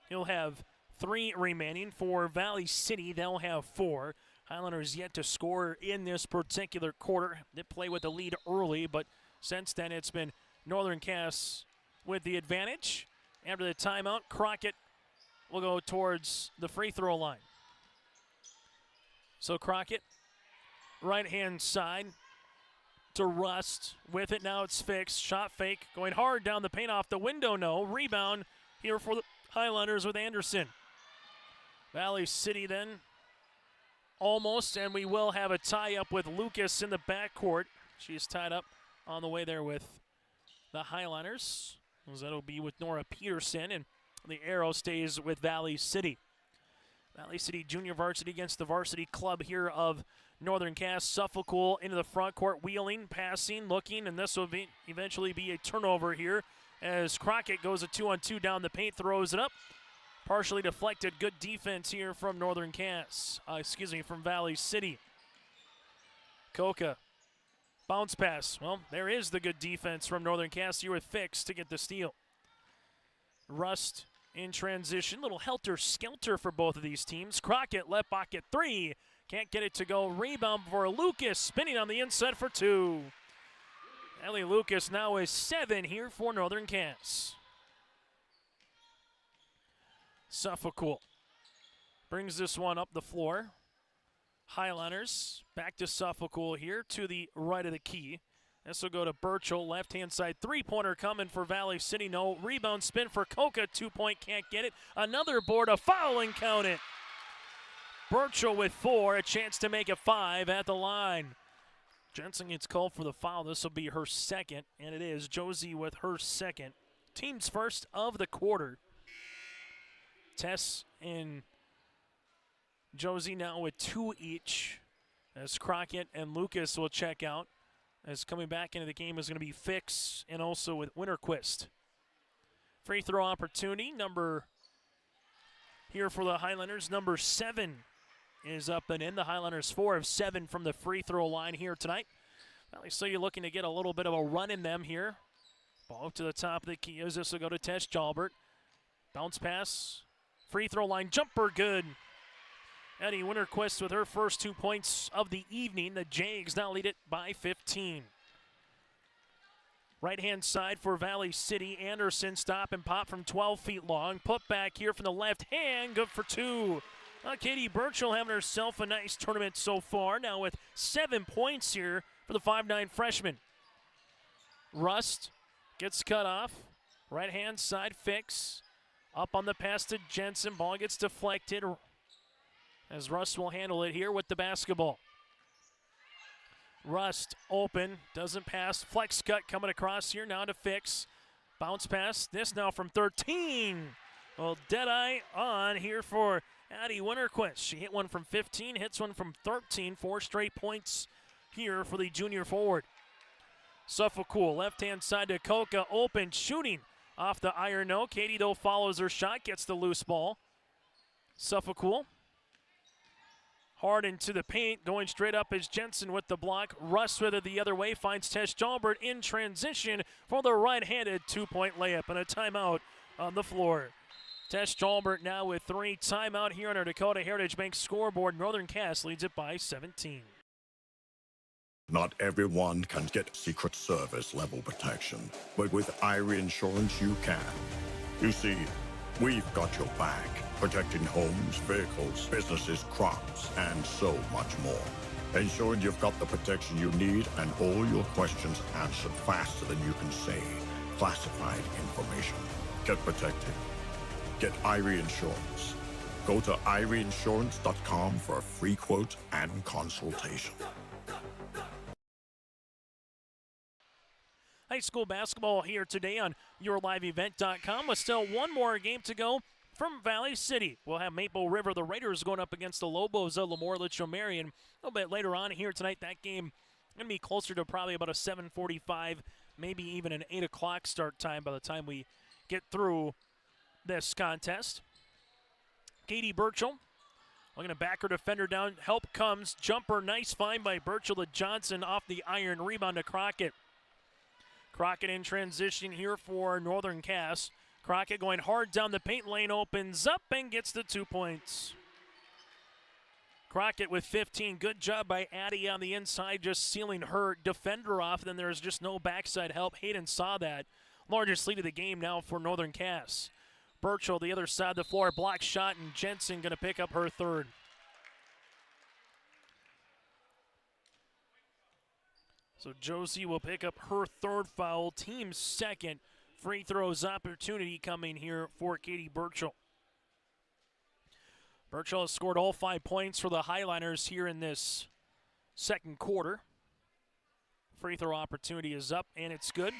He'll have 3 remaining. For Valley City, they'll have 4. Highlanders yet to score in this particular quarter. They play with the lead early, but since then it's been Northern Cass with the advantage. After the timeout, Crockett will go towards the free throw line. So Crockett, right-hand side to Rust. With it, now it's fixed. Shot fake, going hard down the paint off the window, no. Rebound here for the Highlanders with Anderson. Valley City then almost, and we will have a tie-up with Lucas in the backcourt. She's tied up on the way there with the Highlanders. That'll be with Nora Peterson, and the arrow stays with Valley City. Valley City junior varsity against the varsity club here of Northern Cass. Suffolk into the front court, wheeling, passing, looking, and this will eventually be a turnover here as Crockett goes a 2-on-2 down the paint, throws it up. Partially deflected. Good defense here from Northern Cass. From Valley City. Coca. Bounce pass. Well, there is the good defense from Northern Cass here with Fix to get the steal. Rust in transition. Little helter-skelter for both of these teams. Crockett left pocket 3. Can't get it to go. Rebound for Lucas. Spinning on the inside for 2. Ellie Lucas now is 7 here for Northern Cass. Suffolk brings this one up the floor. Highliners back to Suffolk here to the right of the key. This will go to Burchell, left-hand side. Three-pointer coming for Valley City. No. Rebound spin for Coca. 2-point, can't get it. Another board, a foul, and count it. Burchell with 4, a chance to make it 5 at the line. Jensen gets called for the foul. This will be her second, and it is Josie with her second. Team's first of the quarter. Tess and Josie now with 2 each, as Crockett and Lucas will check out. As coming back into the game is going to be Fix and also with Winterquist. Free throw opportunity, number here for the Highlanders, number 7 is up and in. The Highlanders 4 of 7 from the free throw line here tonight. So you're looking to get a little bit of a run in them here. Ball up to the top of the key. This will go to Tess Jalbert. Bounce pass. Free throw line jumper, good. Addie Winterquist with her first 2 points of the evening. The Jags now lead it by 15. Right-hand side for Valley City. Anderson stop and pop from 12 feet long. Put back here from the left hand. Good for 2. Katie Burchell having herself a nice tournament so far. Now with 7 points here for the 5'9" freshman. Rust gets cut off. Right-hand side fix. Up on the pass to Jensen. Ball gets deflected as Rust will handle it here with the basketball. Rust open, doesn't pass. Flex cut coming across here now to Fix. Bounce pass, this now from 13. Well, Deadeye on here for Addie Winterquist. She hit one from 15, hits one from 13. 4 straight points here for the junior forward. Suffolk, left-hand side to Coca, open, shooting off the iron no. Katie, though, follows her shot, gets the loose ball. Suffolk hard into the paint, going straight up is Jensen with the block. Russ with it the other way, finds Tesh Jalbert in transition for the right-handed 2-point layup and a timeout on the floor. Tesh Jalbert now with 3. Timeout here on our Dakota Heritage Bank scoreboard. Northern Cass leads it by 17. Not everyone can get Secret Service level protection, but with Irie Insurance you can. You see, we've got your back, protecting homes, vehicles, businesses, crops, and so much more. Ensuring you've got the protection you need and all your questions answered faster than you can say classified information. Get protected. Get Irie Insurance. Go to IrieInsurance.com for a free quote and consultation. High school basketball here today on YourLiveEvent.com with still one more game to go from Valley City. We'll have Maple River, the Raiders, going up against the Lobos of Lemoore-Litchfield-Marion. A little bit later on here tonight, that game going to be closer to probably about a 7:45, maybe even an 8 o'clock start time by the time we get through this contest. Katie Burchell looking to back her defender down. Help comes. Jumper, nice find by Burchell to Johnson off the iron. Rebound to Crockett. Crockett in transition here for Northern Cass. Crockett going hard down the paint lane, opens up and gets the 2 points. Crockett with 15. Good job by Addie on the inside, just sealing her defender off. Then there's just no backside help. Hayden saw that. Largest lead of the game now for Northern Cass. Burchell, the other side of the floor, block shot, and Jensen going to pick up her 3rd. So Josie will pick up her 3rd foul, team 2nd. Free throws opportunity coming here for Katie Burchell. Burchell has scored all 5 points for the Highliners here in this second quarter. Free throw opportunity is up, and it's good.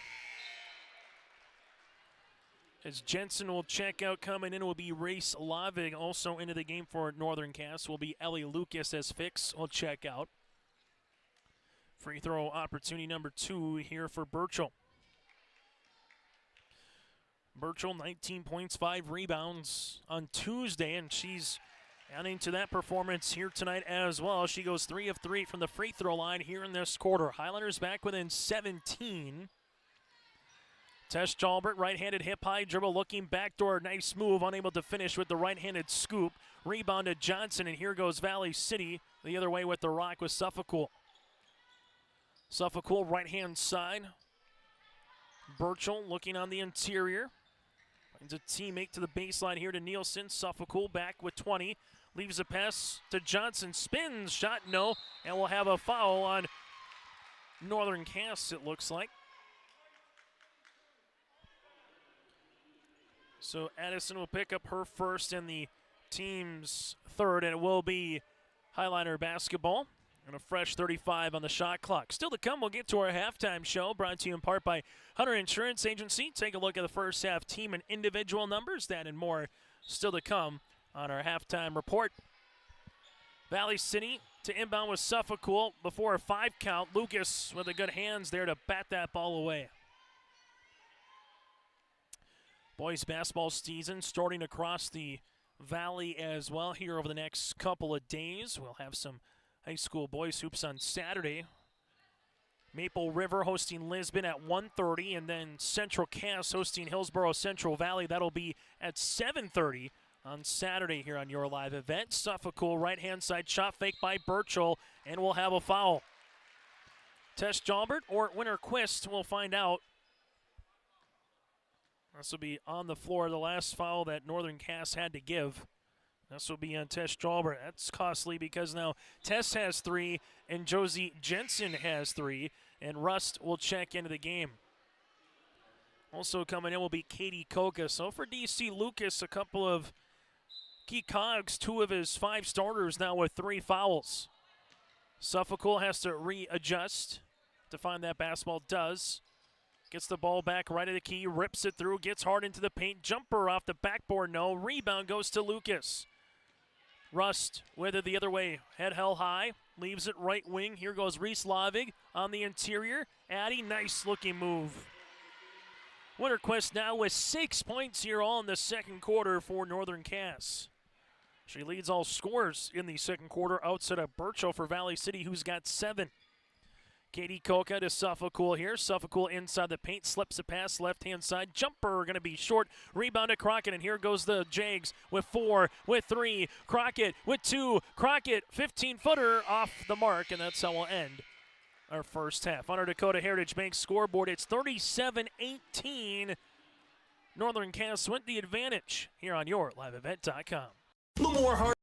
As Jensen will check out, coming in will be Race Lavig. Also into the game for Northern Cass will be Ellie Lucas as Fix will check out. Free throw opportunity number 2 here for Burchell. Burchell, 19 points, 5 rebounds on Tuesday, and she's adding to that performance here tonight as well. She goes 3 of 3 from the free throw line here in this quarter. Highlanders back within 17. Tesh Jalbert, right-handed hip-high dribble, looking backdoor, nice move, unable to finish with the right-handed scoop. Rebound to Johnson, and here goes Valley City the other way with the rock with Suffolk. Suffolk right-hand side. Burchell looking on the interior. Finds a teammate to the baseline here to Nielsen. Suffolk back with 20. Leaves a pass to Johnson. Spins, shot no, and we'll have a foul on Northern Cass, it looks like. So Addison will pick up her 1st and the team's 3rd, and it will be Highliner basketball. And a fresh 35 on the shot clock. Still to come, we'll get to our halftime show, brought to you in part by Hunter Insurance Agency. Take a look at the first half team and individual numbers. That and more still to come on our halftime report. Valley City to inbound with Suffolk before a 5 count. Lucas with the good hands there to bat that ball away. Boys basketball season starting across the valley as well here over the next couple of days. We'll have some high school boys hoops on Saturday. Maple River hosting Lisbon at 1:30, and then Central Cass hosting Hillsborough Central Valley. That'll be at 7:30 on Saturday here on your live event. Suffolk right-hand side shot fake by Burchell, and we'll have a foul. Tess Jalbert or Winter-Quist, we'll find out. This will be on the floor, the last foul that Northern Cass had to give. This will be on Tess Jalbert. That's costly because now Tess has 3 and Josie Jensen has 3, and Rust will check into the game. Also coming in will be Katie Koka. So for DC Lucas, a couple of key cogs, 2 of his 5 starters now with 3 fouls. Suffolk has to readjust to find that basketball. Does. Gets the ball back right at the key, rips it through, gets hard into the paint. Jumper off the backboard, no. Rebound goes to Lucas. Rust with it the other way. Head held high, leaves it right wing. Here goes Reese Lavig on the interior. Addie, nice looking move. Winterquist now with 6 points here all in the second quarter for Northern Cass. She leads all scorers in the second quarter outside of Burchell for Valley City, who's got 7. Katie Koka to Suffolk here. Suffolk inside the paint, slips a pass left-hand side. Jumper going to be short. Rebound to Crockett, and here goes the Jags with 4, with 3. Crockett with 2. Crockett, 15-footer off the mark, and that's how we'll end our first half. On our Dakota Heritage Bank scoreboard, it's 37-18. Northern Cass went the advantage here on your liveevent.com. Lamore Hardware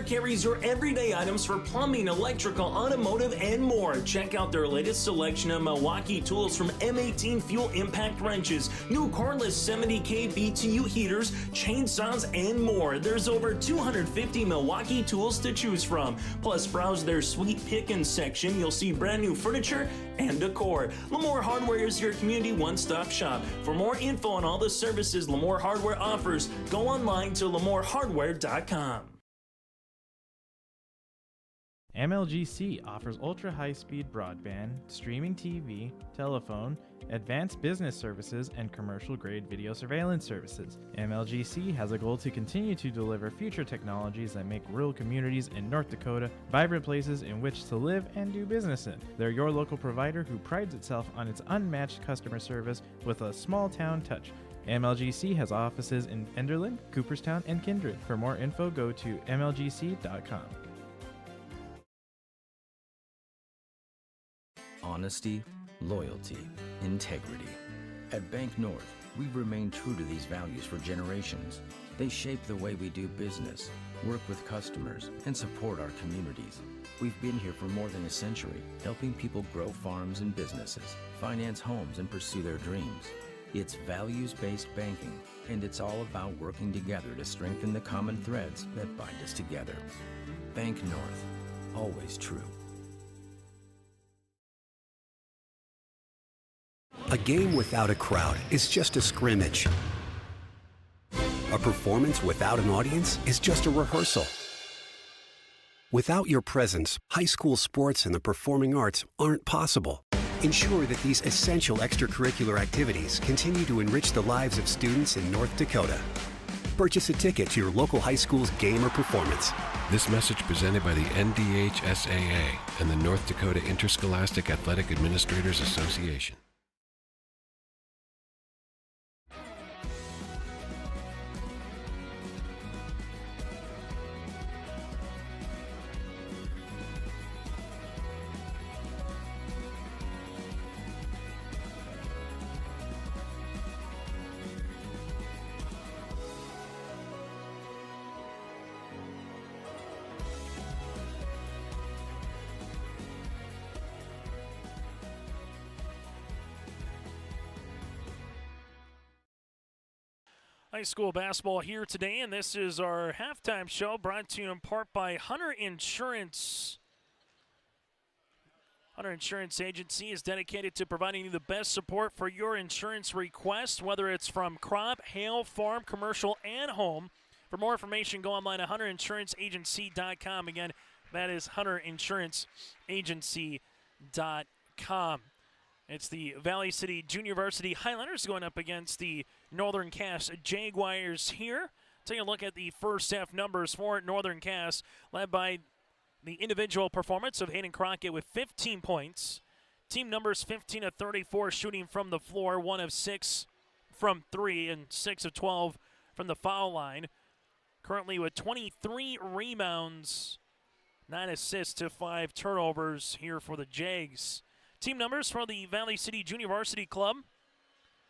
carries your everyday items for plumbing, electrical, automotive, and more. Check out their latest selection of Milwaukee tools, from M18 fuel impact wrenches, new cordless 70K BTU heaters, chainsaws, and more. There's over 250 Milwaukee tools to choose from. Plus, browse their sweet pickings section. You'll see brand new furniture and decor. Lamore Hardware is your community one-stop shop. For more info on all the services Lamore Hardware offers, go online to lamorehardware.com. MLGC offers ultra-high-speed broadband, streaming TV, telephone, advanced business services, and commercial-grade video surveillance services. MLGC has a goal to continue to deliver future technologies that make rural communities in North Dakota vibrant places in which to live and do business in. They're your local provider who prides itself on its unmatched customer service with a small-town touch. MLGC has offices in Enderlin, Cooperstown, and Kindred. For more info, go to mlgc.com. Honesty, loyalty, integrity. At Bank North, we've remained true to these values for generations. They shape the way we do business, work with customers, and support our communities. We've been here for more than a century, helping people grow farms and businesses, finance homes, and pursue their dreams. It's values-based banking, and it's all about working together to strengthen the common threads that bind us together. Bank North, always true. A game without a crowd is just a scrimmage. A performance without an audience is just a rehearsal. Without your presence, high school sports and the performing arts aren't possible. Ensure that these essential extracurricular activities continue to enrich the lives of students in North Dakota. Purchase a ticket to your local high school's game or performance. This message presented by the NDHSAA and the North Dakota Interscholastic Athletic Administrators Association. High school basketball here today, and this is our halftime show brought to you in part by Hunter Insurance. Hunter Insurance Agency is dedicated to providing you the best support for your insurance request, whether it's from crop, hail, farm, commercial, and home. For more information, go online at hunterinsuranceagency.com. Again, that is hunterinsuranceagency.com. It's the Valley City Junior Varsity Highlanders going up against the Northern Cass Jaguars here. Taking a look at the first half numbers for Northern Cass, led by the individual performance of Hayden Crockett with 15 points. Team numbers 15 of 34 shooting from the floor, 1 of 6 from 3, and 6 of 12 from the foul line. currently with 23 rebounds, 9 assists to 5 turnovers here for the Jags. Team numbers for the Valley City Junior Varsity Club: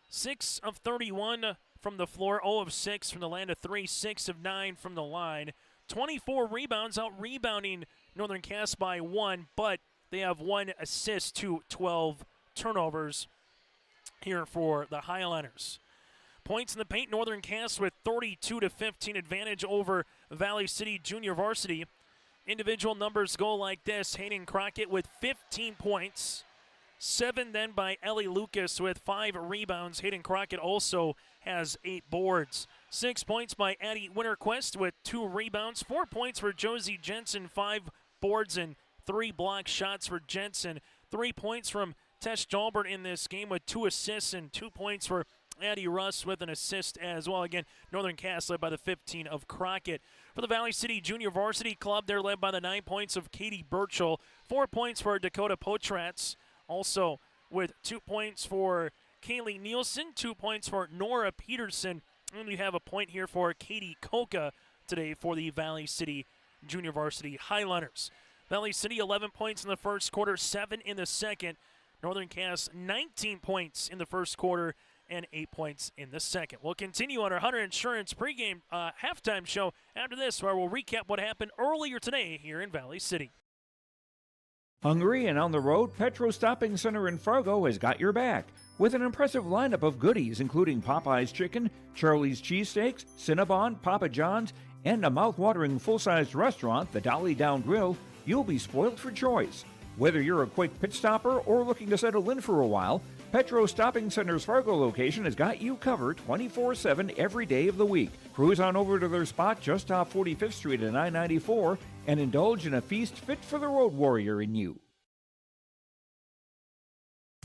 6 of 31 from the floor, 0 of 6 from the land of 3, 6 of 9 from the line. 24 rebounds, out-rebounding Northern Cass by 1, but they have 1 assist to 12 turnovers here for the Highlanders. Points in the paint, Northern Cass with 32-15 advantage over Valley City Junior Varsity. Individual numbers go like this: Hayden Crockett with 15 points, 7 then by Ellie Lucas with 5 rebounds. Hayden Crockett also has 8 boards. 6 points by Addie Winterquist with 2 rebounds. 4 points for Josie Jensen, 5 boards and 3 block shots for Jensen. 3 points from Tess Jalbert in this game with 2 assists, and 2 points for Addie Russ with an assist as well. Again, Northern Cass led by the 15 of Crockett. For the Valley City Junior Varsity Club, they're led by the 9 points of Katie Burchell. 4 points for Dakota Potratz. Also with 2 points for Kaylee Nielsen, 2 points for Nora Peterson. And we have a point here for Katie Koka today for the Valley City Junior Varsity Highlanders. Valley City 11 points in the first quarter, 7 in the second. Northern Cass 19 points in the first quarter and 8 points in the second. We'll continue on our Hunter Insurance pregame halftime show after this, where we'll recap what happened earlier today here in Valley City. Hungry and on the road, Petro Stopping Center in Fargo has got your back with an impressive lineup of goodies, including Popeye's Chicken, Charlie's Cheesesteaks, Cinnabon, Papa John's, and a mouth-watering full-sized restaurant, the Dolly Down Grill. You'll be spoiled for choice. Whether you're a quick pit stopper or looking to settle in for a while, Petro Stopping Center's Fargo location has got you covered 24/7 every day of the week. Cruise on over to their spot just off 45th Street at I-94 and indulge in a feast fit for the road warrior in you.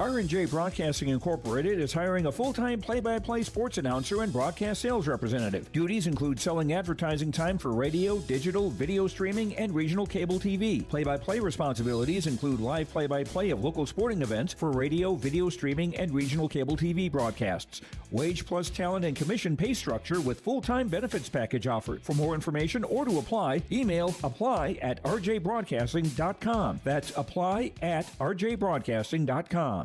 R&J Broadcasting Incorporated is hiring a full-time play-by-play sports announcer and broadcast sales representative. Duties include selling advertising time for radio, digital, video streaming, and regional cable TV. Play-by-play responsibilities include live play-by-play of local sporting events for radio, video streaming, and regional cable TV broadcasts. Wage plus talent and commission pay structure with full-time benefits package offered. For more information or to apply, email apply@rjbroadcasting.com. That's apply@rjbroadcasting.com.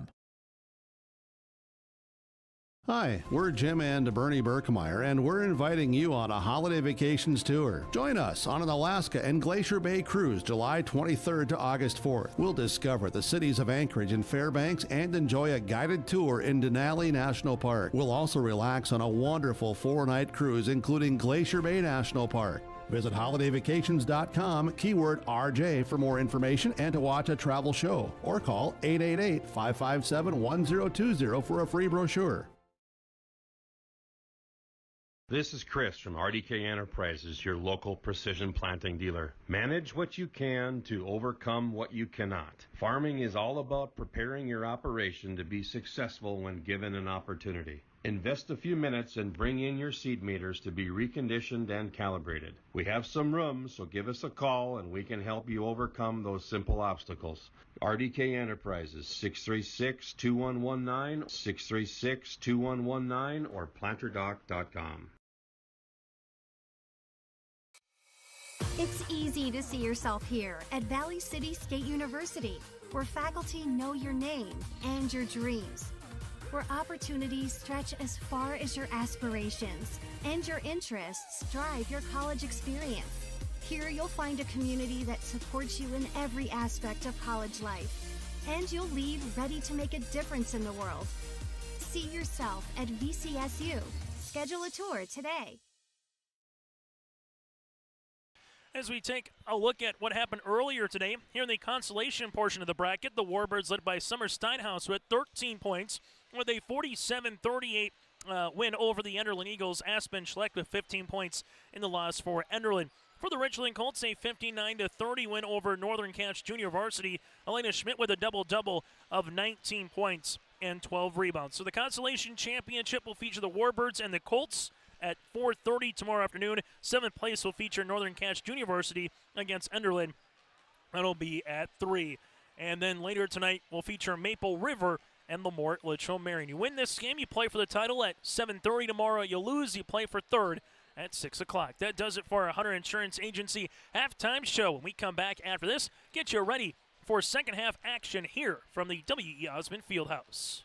Hi, we're Jim and Bernie Berkmeyer, and we're inviting you on a holiday vacations tour. Join us on an Alaska and Glacier Bay cruise July 23rd to August 4th. We'll discover the cities of Anchorage and Fairbanks and enjoy a guided tour in Denali National Park. We'll also relax on a wonderful 4-night cruise, including Glacier Bay National Park. Visit holidayvacations.com, keyword RJ for more information and to watch a travel show, or call 888-557-1020 for a free brochure. This is Chris from RDK Enterprises, your local precision planting dealer. Manage what you can to overcome what you cannot. Farming is all about preparing your operation to be successful when given an opportunity. Invest a few minutes and bring in your seed meters to be reconditioned and calibrated. We have some room, so give us a call and we can help you overcome those simple obstacles. RDK Enterprises, 636-2119, 636-2119, or planterdoc.com. It's easy to see yourself here at Valley City Skate University, where faculty know your name and your dreams, where opportunities stretch as far as your aspirations and your interests drive your college experience. Here you'll find a community that supports you in every aspect of college life, and you'll leave ready to make a difference in the world. See yourself at VCSU. Schedule a tour today. As we take a look at what happened earlier today, here in the consolation portion of the bracket, the Warbirds led by Summer Steinhaus with 13 points with a 47-38 win over the Enderlin Eagles. Aspen Schleck with 15 points in the loss for Enderlin. For the Richland Colts, a 59-30 win over Northern Cass Junior Varsity. Elena Schmidt with a double-double of 19 points and 12 rebounds. So the consolation championship will feature the Warbirds and the Colts at 4:30 tomorrow afternoon. 7th place will feature Northern Cass Junior Varsity against Enderlin. That'll be at 3. And then later tonight we'll feature Maple River and Lamort Litchfield Marion. You win this game, you play for the title at 7:30 tomorrow. You lose, you play for third at 6 o'clock. That does it for our Hunter Insurance Agency halftime show. When we come back after this, get you ready for second half action here from the W.E. Osmond Fieldhouse.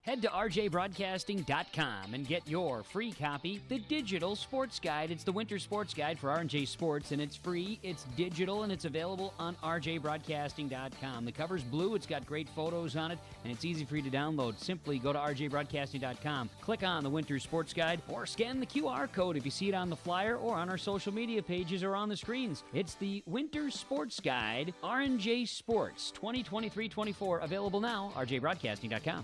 Head to rjbroadcasting.com and get your free copy, the Digital Sports Guide. It's the winter sports guide for R&J Sports, and it's free, it's digital, and it's available on rjbroadcasting.com. The cover's blue, it's got great photos on it, and it's easy for you to download. Simply go to rjbroadcasting.com, click on the winter sports guide, or scan the QR code if you see it on the flyer or on our social media pages or on the screens. It's the Winter Sports Guide, R&J Sports 2023-24, available now, rjbroadcasting.com.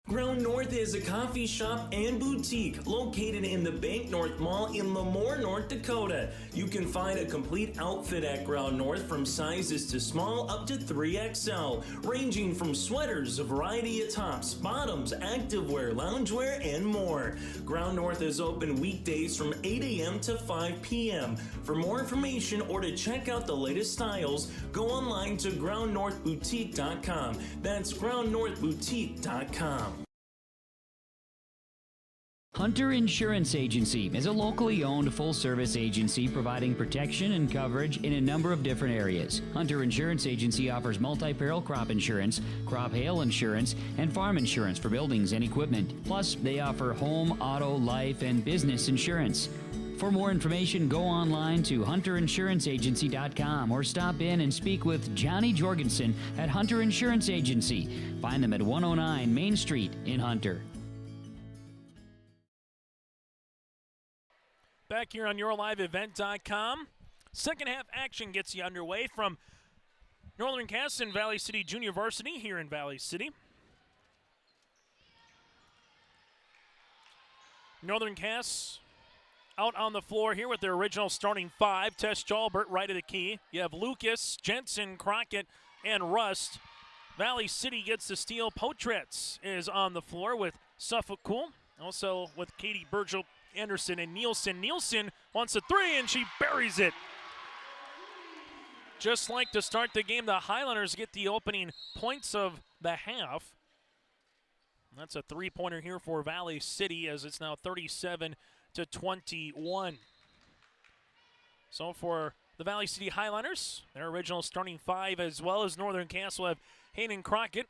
Ground North is a coffee shop and boutique located in the Bank North Mall in Lemoore, North Dakota. You can find a complete outfit at Ground North from sizes to small up to 3XL, ranging from sweaters, a variety of tops, bottoms, activewear, loungewear, and more. Ground North is open weekdays from 8 a.m. to 5 p.m. For more information or to check out the latest styles, go online to groundnorthboutique.com. That's groundnorthboutique.com. Hunter Insurance Agency is a locally owned full-service agency providing protection and coverage in a number of different areas. Hunter Insurance Agency offers multi-peril crop insurance, crop hail insurance, and farm insurance for buildings and equipment. Plus, they offer home, auto, life, and business insurance. For more information, go online to hunterinsuranceagency.com or stop in and speak with Johnny Jorgensen at Hunter Insurance Agency. Find them at 109 Main Street in Hunter. Back here on YourLiveEvent.com. Second half action gets you underway from Northern Cass and Valley City Junior Varsity here in Valley City. Northern Cass out on the floor here with their original starting five. Tess Jalbert right of the key. You have Lucas, Jensen, Crockett, and Rust. Valley City gets the steal. Potretz is on the floor with Suffolk Cool. Also with Katie Burgel, Anderson, and Nielsen. Nielsen wants a three, and she buries it. Just like to start the game, the Highlanders get the opening points of the half. That's a three-pointer here for Valley City, as it's now 37-21. So for the Valley City Highlanders, their original starting five, as well as Northern Castle, have Hayden Crockett.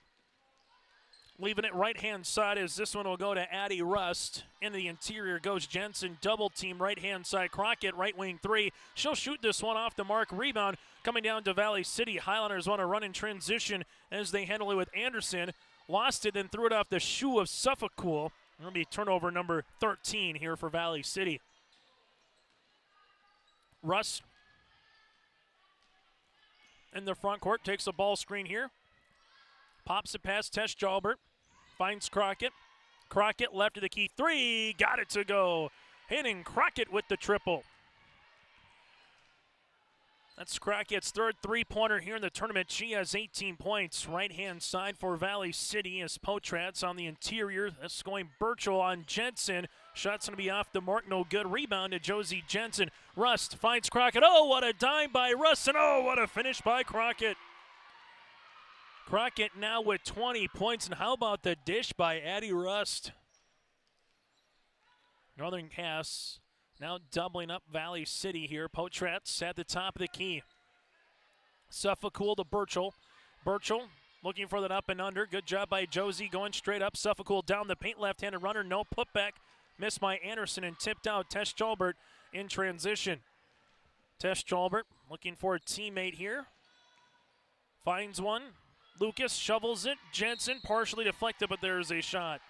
Leaving it right-hand side as this one will go to Addie Rust. In the interior goes Jensen, double team right-hand side. Crockett, right wing three. She'll shoot this one off the mark. Rebound coming down to Valley City. Highlanders want to run in transition as they handle it with Anderson. Lost it, then threw it off the shoe of Suffolk Cool. It'll be turnover number 13 here for Valley City. Rust in the front court, takes a ball screen here. Pops it past Tess Jalbert. Finds Crockett. Crockett left of the key. Three. Got it to go. Hitting Crockett with the triple. That's Crockett's third three-pointer here in the tournament. She has 18 points. Right-hand side for Valley City is Potratz on the interior. That's going Burchell on Jensen. Shot's going to be off the mark. No good. Rebound to Josie Jensen. Rust finds Crockett. Oh, what a dime by Rust. And oh, what a finish by Crockett. Crockett now with 20 points, and how about the dish by Addie Rust? Northern Cass now doubling up Valley City here. Potratz at the top of the key. Suffolk Cool to Burchell. Burchell looking for that up and under. Good job by Josie going straight up. Suffolk Cool down the paint, left-handed runner. No putback. Missed by Anderson and tipped out. Tess Jalbert in transition. Tess Jalbert looking for a teammate here. Finds one. Lucas shovels it. Jensen partially deflected, but there's a shot.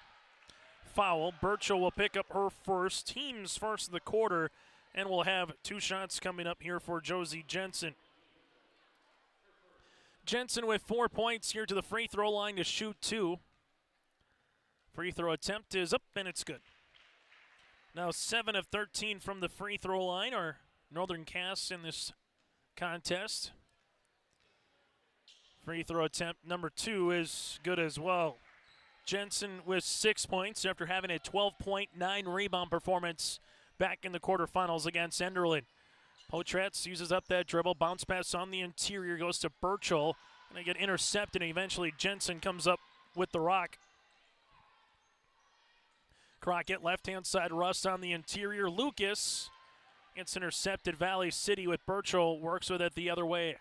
Foul. Burchell will pick up her first, team's first of the quarter, and we'll have two shots coming up here for Josie Jensen. Jensen with 4 points here to the free throw line to shoot two. Free throw attempt is up, and it's good. Now 7 of 13 from the free throw line are Northern Cass in this contest. Free throw attempt number 2 is good as well. Jensen with 6 points after having a 12.9 rebound performance back in the quarterfinals against Enderlin. Potratz uses up that dribble, bounce pass on the interior, goes to Burchell, and they get intercepted, and eventually Jensen comes up with the rock. Crockett, left-hand side, Rust on the interior. Lucas gets intercepted. Valley City with Burchell, works with it the other way.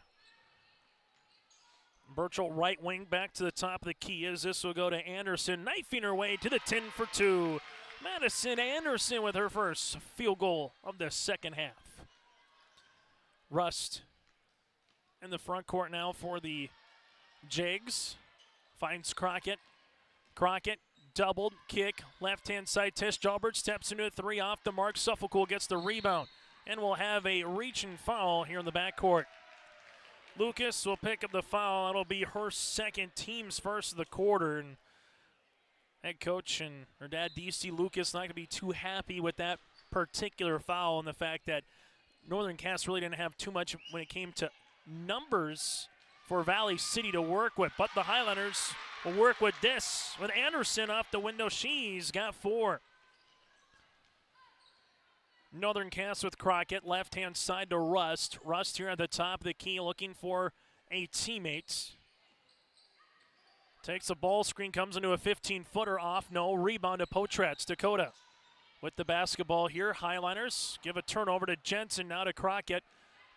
Burchell right wing back to the top of the key as this will go to Anderson, knifing her way to the 10 for 2. Madison Anderson with her first field goal of the second half. Rust in the front court now for the Jags. Finds Crockett. Crockett doubled, kick, left-hand side. Tess Jalbert steps into a three off the mark. Suffolk gets the rebound and will have a reach and foul here in the backcourt. Lucas will pick up the foul. That'll be her second, team's first of the quarter. And head coach and her dad, DC Lucas, not going to be too happy with that particular foul and the fact that Northern Cass really didn't have too much when it came to numbers for Valley City to work with. But the Highlanders will work with this. With Anderson off the window, she's got 4. Northern Cass with Crockett, left-hand side to Rust. Rust here at the top of the key looking for a teammate. Takes a ball screen, comes into a 15-footer off. No, rebound to Potratz. Dakota with the basketball here. Highliners give a turnover to Jensen, now to Crockett.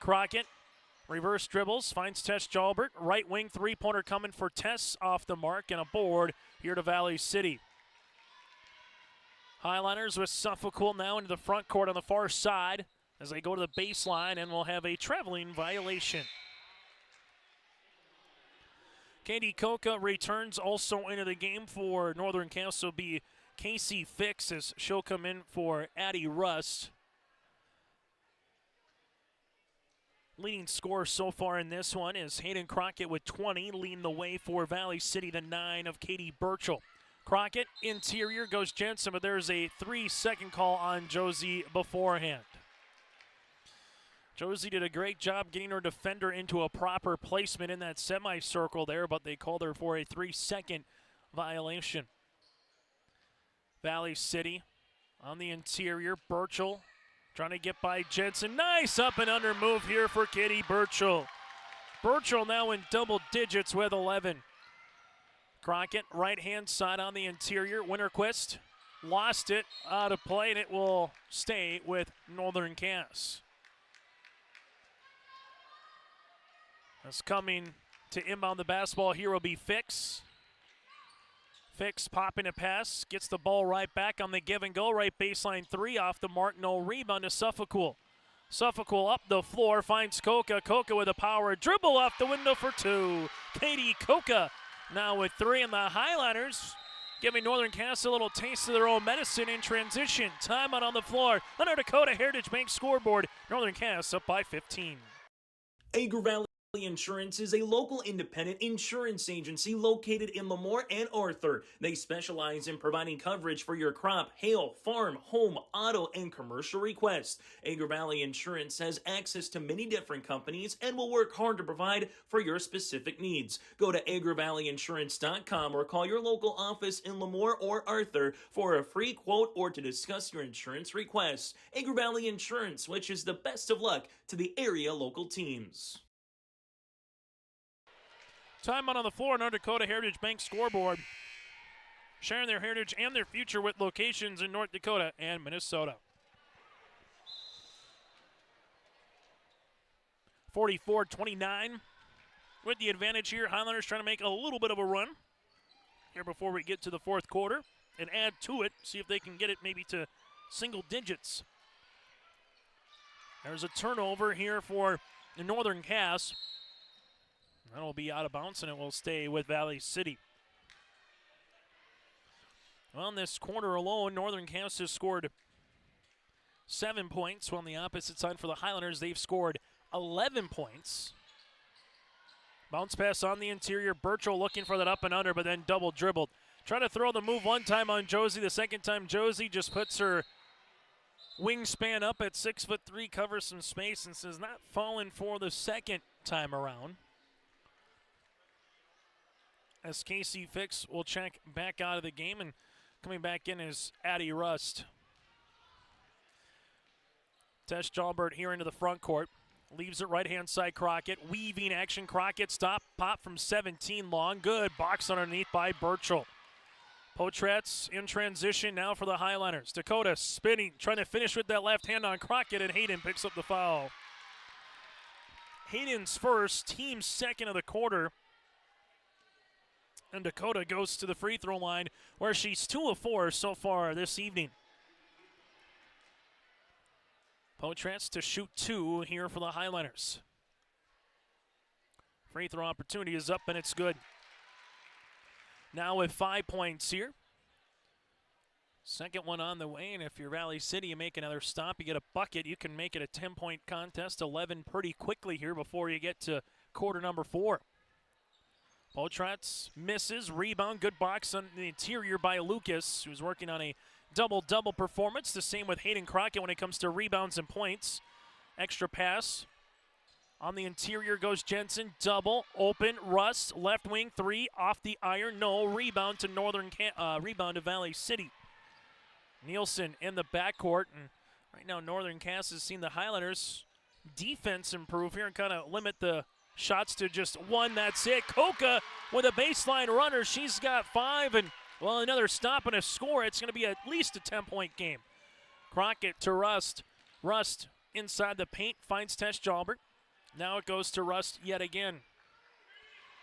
Crockett, reverse dribbles, finds Tess Jalbert. Right wing three-pointer coming for Tess, off the mark, and a board here to Valley City. Highliners with Suffolk now into the front court on the far side as they go to the baseline, and will have a traveling violation. Katie Koka returns also into the game for Northern Cass. Will be Casey Fix as she'll come in for Addie Rust. Leading scorer so far in this one is Hayden Crockett with 20, leading the way for Valley City, the 9 of Katie Burchell. Crockett, interior, goes Jensen, but there's a 3-second call on Josie beforehand. Josie did a great job getting her defender into a proper placement in that semicircle there, but they called her for a 3-second violation. Valley City on the interior. Burchell trying to get by Jensen. Nice up and under move here for Katie Burchell. Burchell now in double digits with 11. Crockett, right-hand side on the interior. Winterquist lost it out of play, and it will stay with Northern Cass. That's coming to inbound the basketball here will be Fix. Fix popping a pass, gets the ball right back on the give and go. Right baseline 3 off the mark, no rebound to Suffolk. Suffolk up the floor, finds Koka. Koka with a power dribble off the window for 2. Katie Koka now with 3, and the Highliners giving Northern Cass a little taste of their own medicine in transition. Timeout on the floor. Under Dakota Heritage Bank scoreboard. Northern Cass up by 15. Agri Valley Insurance is a local independent insurance agency located in Lemoore and Arthur. They specialize in providing coverage for your crop, hail, farm, home, auto, and commercial requests. Agri Valley Insurance has access to many different companies and will work hard to provide for your specific needs. Go to agrivalleyinsurance.com or call your local office in Lemoore or Arthur for a free quote or to discuss your insurance requests. Agri Valley Insurance wishes the best of luck to the area local teams. Timeout on the floor, North Dakota Heritage Bank scoreboard. Sharing their heritage and their future with locations in North Dakota and Minnesota. 44-29 with the advantage here. Highlanders trying to make a little bit of a run here before we get to the fourth quarter and add to it, see if they can get it maybe to single digits. There's a turnover here for the Northern Cass. That'll be out of bounds, and it will stay with Valley City. Well, in this quarter alone, Northern Cass has scored 7 points. While on the opposite side for the Highlanders, they've scored 11 points. Bounce pass on the interior. Burchell looking for that up and under, but then double dribbled. Try to throw the move one time on Josie. The second time, Josie just puts her wingspan up at 6'3", covers some space, and says not falling for the second time around. As Casey Fix will check back out of the game, and coming back in is Addie Rust. Tess Jalbert here into the front court. Leaves it right-hand side, Crockett. Weaving action, Crockett stop, pop from 17 long. Good, box underneath by Burchell. Potratz in transition now for the Highliners. Dakota spinning, trying to finish with that left hand on Crockett, and Hayden picks up the foul. Hayden's first, team's second of the quarter. And Dakota goes to the free throw line where she's 2 of 4 so far this evening. Potratz to shoot 2 here for the Highliners. Free throw opportunity is up and it's good. Now with 5 points here. Second one on the way, and if you're Valley City, you make another stop, you get a bucket, you can make it a 10-point contest, 11 pretty quickly here before you get to quarter number 4. Potratz misses, rebound, good box on the interior by Lucas, who's working on a double-double performance. The same with Hayden Crockett when it comes to rebounds and points. Extra pass. On the interior goes Jensen, double, open, Rust, left wing, 3, off the iron, no, rebound to rebound to Valley City. Nielsen in the backcourt, and right now Northern Cass has seen the Highlanders defense improve here and kind of limit the shots to just 1, that's it. Coca with a baseline runner, she's got 5, and well, another stop and a score. It's going to be at least a 10-point game. Crockett to Rust. Rust inside the paint, finds Tess Jalbert. Now it goes to Rust yet again.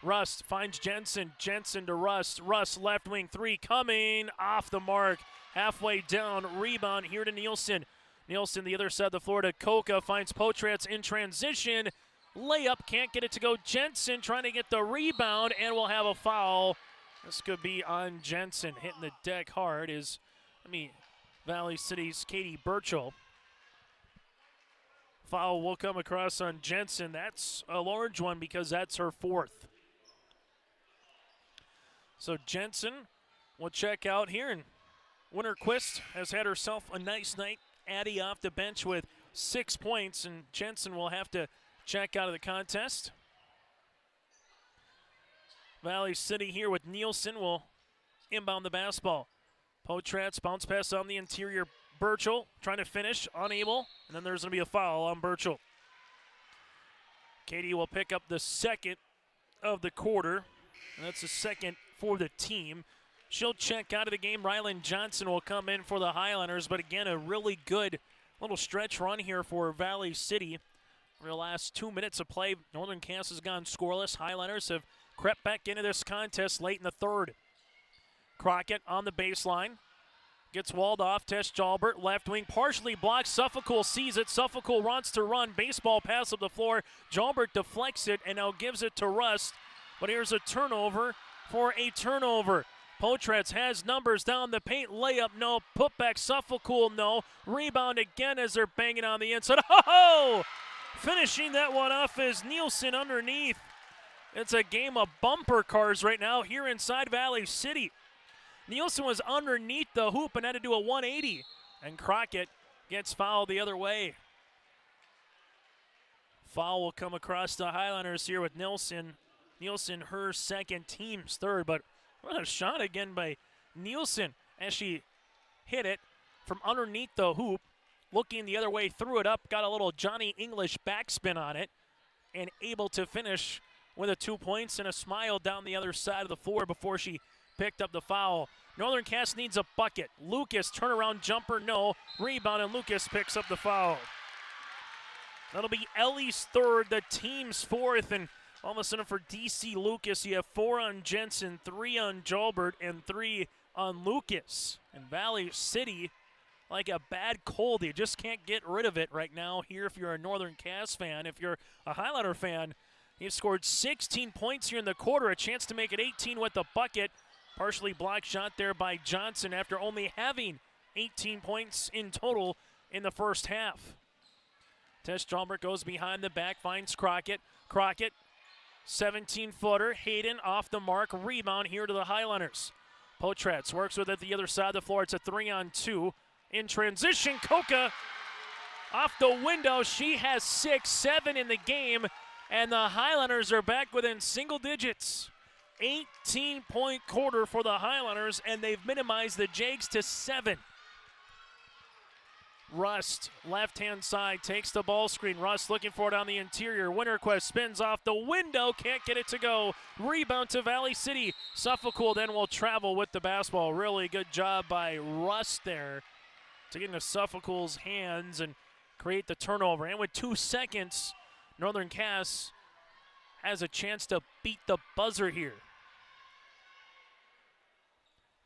Rust finds Jensen. Jensen to Rust. Rust left wing, 3 coming off the mark. Halfway down, rebound here to Nielsen. Nielsen the other side of the floor to Coca. Finds Potratz in transition. Layup, can't get it to go. Jensen trying to get the rebound, and we'll have a foul. This could be on Jensen. Hitting the deck hard is, Valley City's Katie Burchell. Foul will come across on Jensen. That's a large one because that's her 4th. So Jensen will check out here, and Winterquist has had herself a nice night. Addie off the bench with 6 points, and Jensen will have to check out of the contest. Valley City here with Nielsen will inbound the basketball. Potratz bounce pass on the interior. Burchell trying to finish, unable, and then there's going to be a foul on Burchell. Katie will pick up the second of the quarter, and that's the second for the team. She'll check out of the game. Rylan Johnson will come in for the Highlanders, but again, a really good little stretch run here for Valley City. For the last 2 minutes of play, Northern Cass has gone scoreless. Highlanders have crept back into this contest late in the third. Crockett on the baseline. Gets walled off. Tess Jalbert, left wing, partially blocked. Suffolk sees it. Suffolk wants to run. Baseball pass up the floor. Jalbert deflects it and now gives it to Rust. But here's a turnover for a turnover. Potratz has numbers down the paint. Layup, no. Putback, Suffolk, no. Rebound again as they're banging on the inside. Oh! Finishing that one off is Nielsen underneath. It's a game of bumper cars right now here inside Valley City. Nielsen was underneath the hoop and had to do a 180. And Crockett gets fouled the other way. Foul will come across the Highlanders here with Nielsen. Nielsen, her second, team's third. But what a shot again by Nielsen as she hit it from underneath the hoop. Looking the other way, threw it up, got a little Johnny English backspin on it, and able to finish with a 2 points and a smile down the other side of the floor before she picked up the foul. Northern Cass needs a bucket. Lucas, turnaround jumper, no. Rebound, and Lucas picks up the foul. That'll be Ellie's third, the team's 4th, and all of a sudden for DC Lucas, you have 4 on Jensen, 3 on Jalbert, and 3 on Lucas. And Valley City, like a bad cold, you just can't get rid of it right now here if you're a Northern Cass fan. If you're a Highlander fan, you've scored 16 points here in the quarter, a chance to make it 18 with the bucket. Partially blocked shot there by Johnson after only having 18 points in total in the first half. Tess Jalbert goes behind the back, finds Crockett. Crockett, 17-footer. Hayden off the mark. Rebound here to the Highlanders. Potratz works with it the other side of the floor. It's a 3-on-2. In transition, Coca off the window. She has 6, 7 in the game, and the Highlanders are back within single digits. 18-point quarter for the Highlanders, and they've minimized the Jags to 7. Rust, left-hand side, takes the ball screen. Rust looking for it on the interior. Winterquist spins off the window, can't get it to go. Rebound to Valley City. Suffolk then will travel with the basketball. Really good job by Rust there to get into Suffolk's hands and create the turnover. And with 2 seconds, Northern Cass has a chance to beat the buzzer here.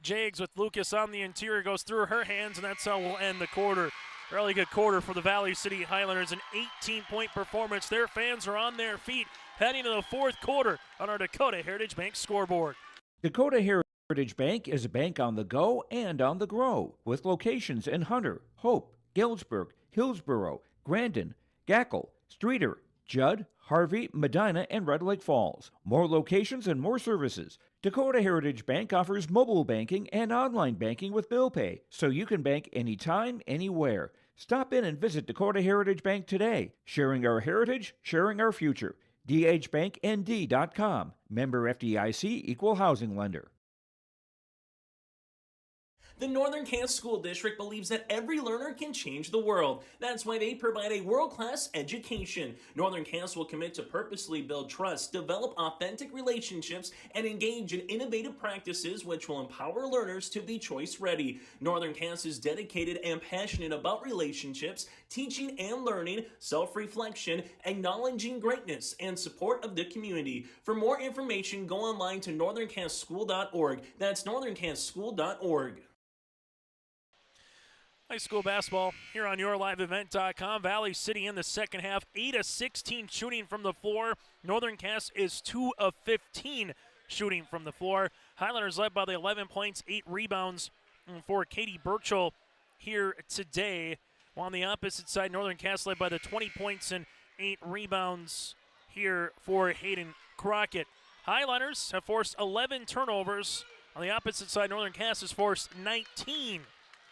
Jags with Lucas on the interior, goes through her hands, and that's how we'll end the quarter. Really good quarter for the Valley City Highlanders, an 18-point performance. Their fans are on their feet heading to the fourth quarter on our Dakota Heritage Bank scoreboard. Dakota Heritage Bank is a bank on the go and on the grow, with locations in Hunter, Hope, Galesburg, Hillsborough, Grandin, Gackle, Streeter, Judd, Harvey, Medina, and Red Lake Falls. More locations and more services. Dakota Heritage Bank offers mobile banking and online banking with bill pay, so you can bank anytime, anywhere. Stop in and visit Dakota Heritage Bank today. Sharing our heritage, sharing our future. dhbanknd.com. Member FDIC, Equal Housing Lender. The Northern Cass School District believes that every learner can change the world. That's why they provide a world-class education. Northern Cass will commit to purposely build trust, develop authentic relationships, and engage in innovative practices which will empower learners to be choice-ready. Northern Cass is dedicated and passionate about relationships, teaching and learning, self-reflection, acknowledging greatness, and support of the community. For more information, go online to northerncasschool.org. That's northerncasschool.org. High school basketball here on YourLiveEvent.com. Valley City in the second half, 8 of 16 shooting from the floor. Northern Cass is 2 of 15 shooting from the floor. Highlanders led by the 11 points, 8 rebounds for Katie Burchell here today. While on the opposite side, Northern Cass led by the 20 points and 8 rebounds here for Hayden Crockett. Highlanders have forced 11 turnovers. On the opposite side, Northern Cass has forced 19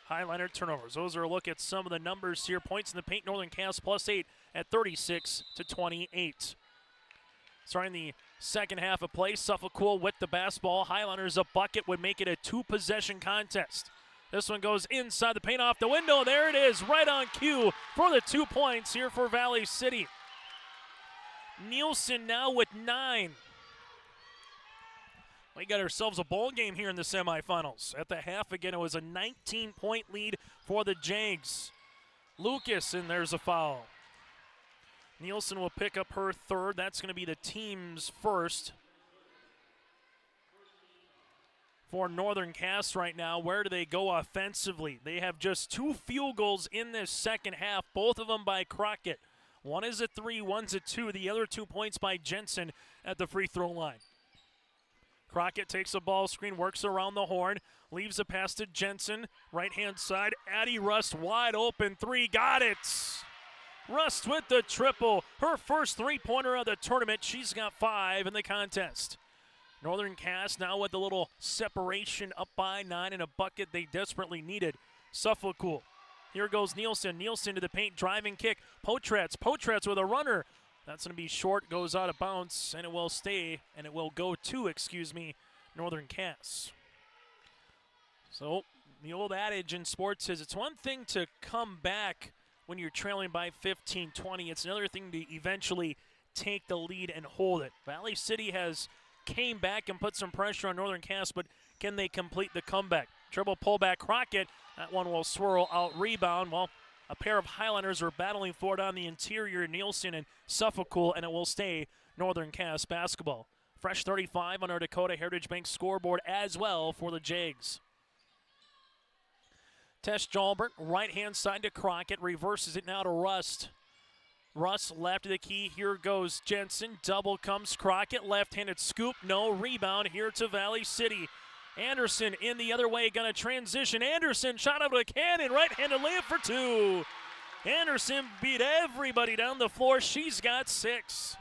Highliner turnovers. Those are a look at some of the numbers here. Points in the paint, Northern Cass +8 at 36-28. Starting the second half of play, Suffolk with the basketball. Highliners a bucket would make it a 2-possession contest. This one goes inside the paint, off the window. There it is, right on cue for the 2 points here for Valley City. Nielsen now with 9. We got ourselves a ball game here in the semifinals. At the half again, it was a 19-point lead for the Jags. Lucas, and there's a foul. Nielsen will pick up her third. That's going to be the team's first. For Northern Cass right now, where do they go offensively? They have just 2 field goals in this second half, both of them by Crockett. One is a 3, one's a 2. The other 2 points by Jensen at the free throw line. Crockett takes a ball screen, works around the horn, leaves a pass to Jensen. Right-hand side, Addie Rust wide open 3, got it! Rust with the triple, her first 3-pointer of the tournament. She's got 5 in the contest. Northern Cass now with a little separation, up by 9 and a bucket they desperately needed. Suffolk. Here goes Nielsen. Nielsen to the paint, driving kick. Potratz with a runner. That's going to be short, goes out of bounds, and it will stay, and it will go to, Northern Cass. So the old adage in sports is it's one thing to come back when you're trailing by 15-20. It's another thing to eventually take the lead and hold it. Valley City has came back and put some pressure on Northern Cass, but can they complete the comeback? Dribble pullback Crockett. That one will swirl out, rebound. Well, a pair of Highlanders are battling for it on the interior, Nielsen and Suffolk, and it will stay Northern Cass basketball. Fresh 35 on our Dakota Heritage Bank scoreboard as well for the Jags. Tess Jalbert, right-hand side to Crockett, reverses it now to Rust. Rust left of the key, here goes Jensen, double comes Crockett, left-handed scoop, no, rebound here to Valley City. Anderson in the other way, gonna transition. Anderson shot out of a cannon, right-handed layup for 2. Anderson beat everybody down the floor. She's got 6.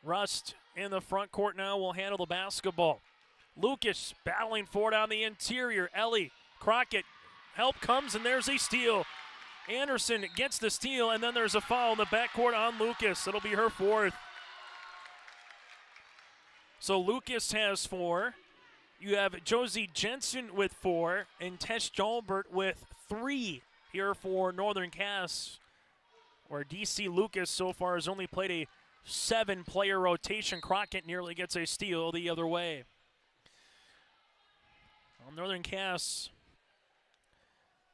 Rust in the front court now will handle the basketball. Lucas battling for it on the interior. Ellie, Crockett, help comes, and there's a steal. Anderson gets the steal, and then there's a foul in the backcourt on Lucas. It'll be her 4th. So Lucas has 4. You have Josie Jensen with 4 and Tess Jalbert with 3 here for Northern Cass, where DC Lucas so far has only played a 7-player rotation. Crockett nearly gets a steal the other way. Well, Northern Cass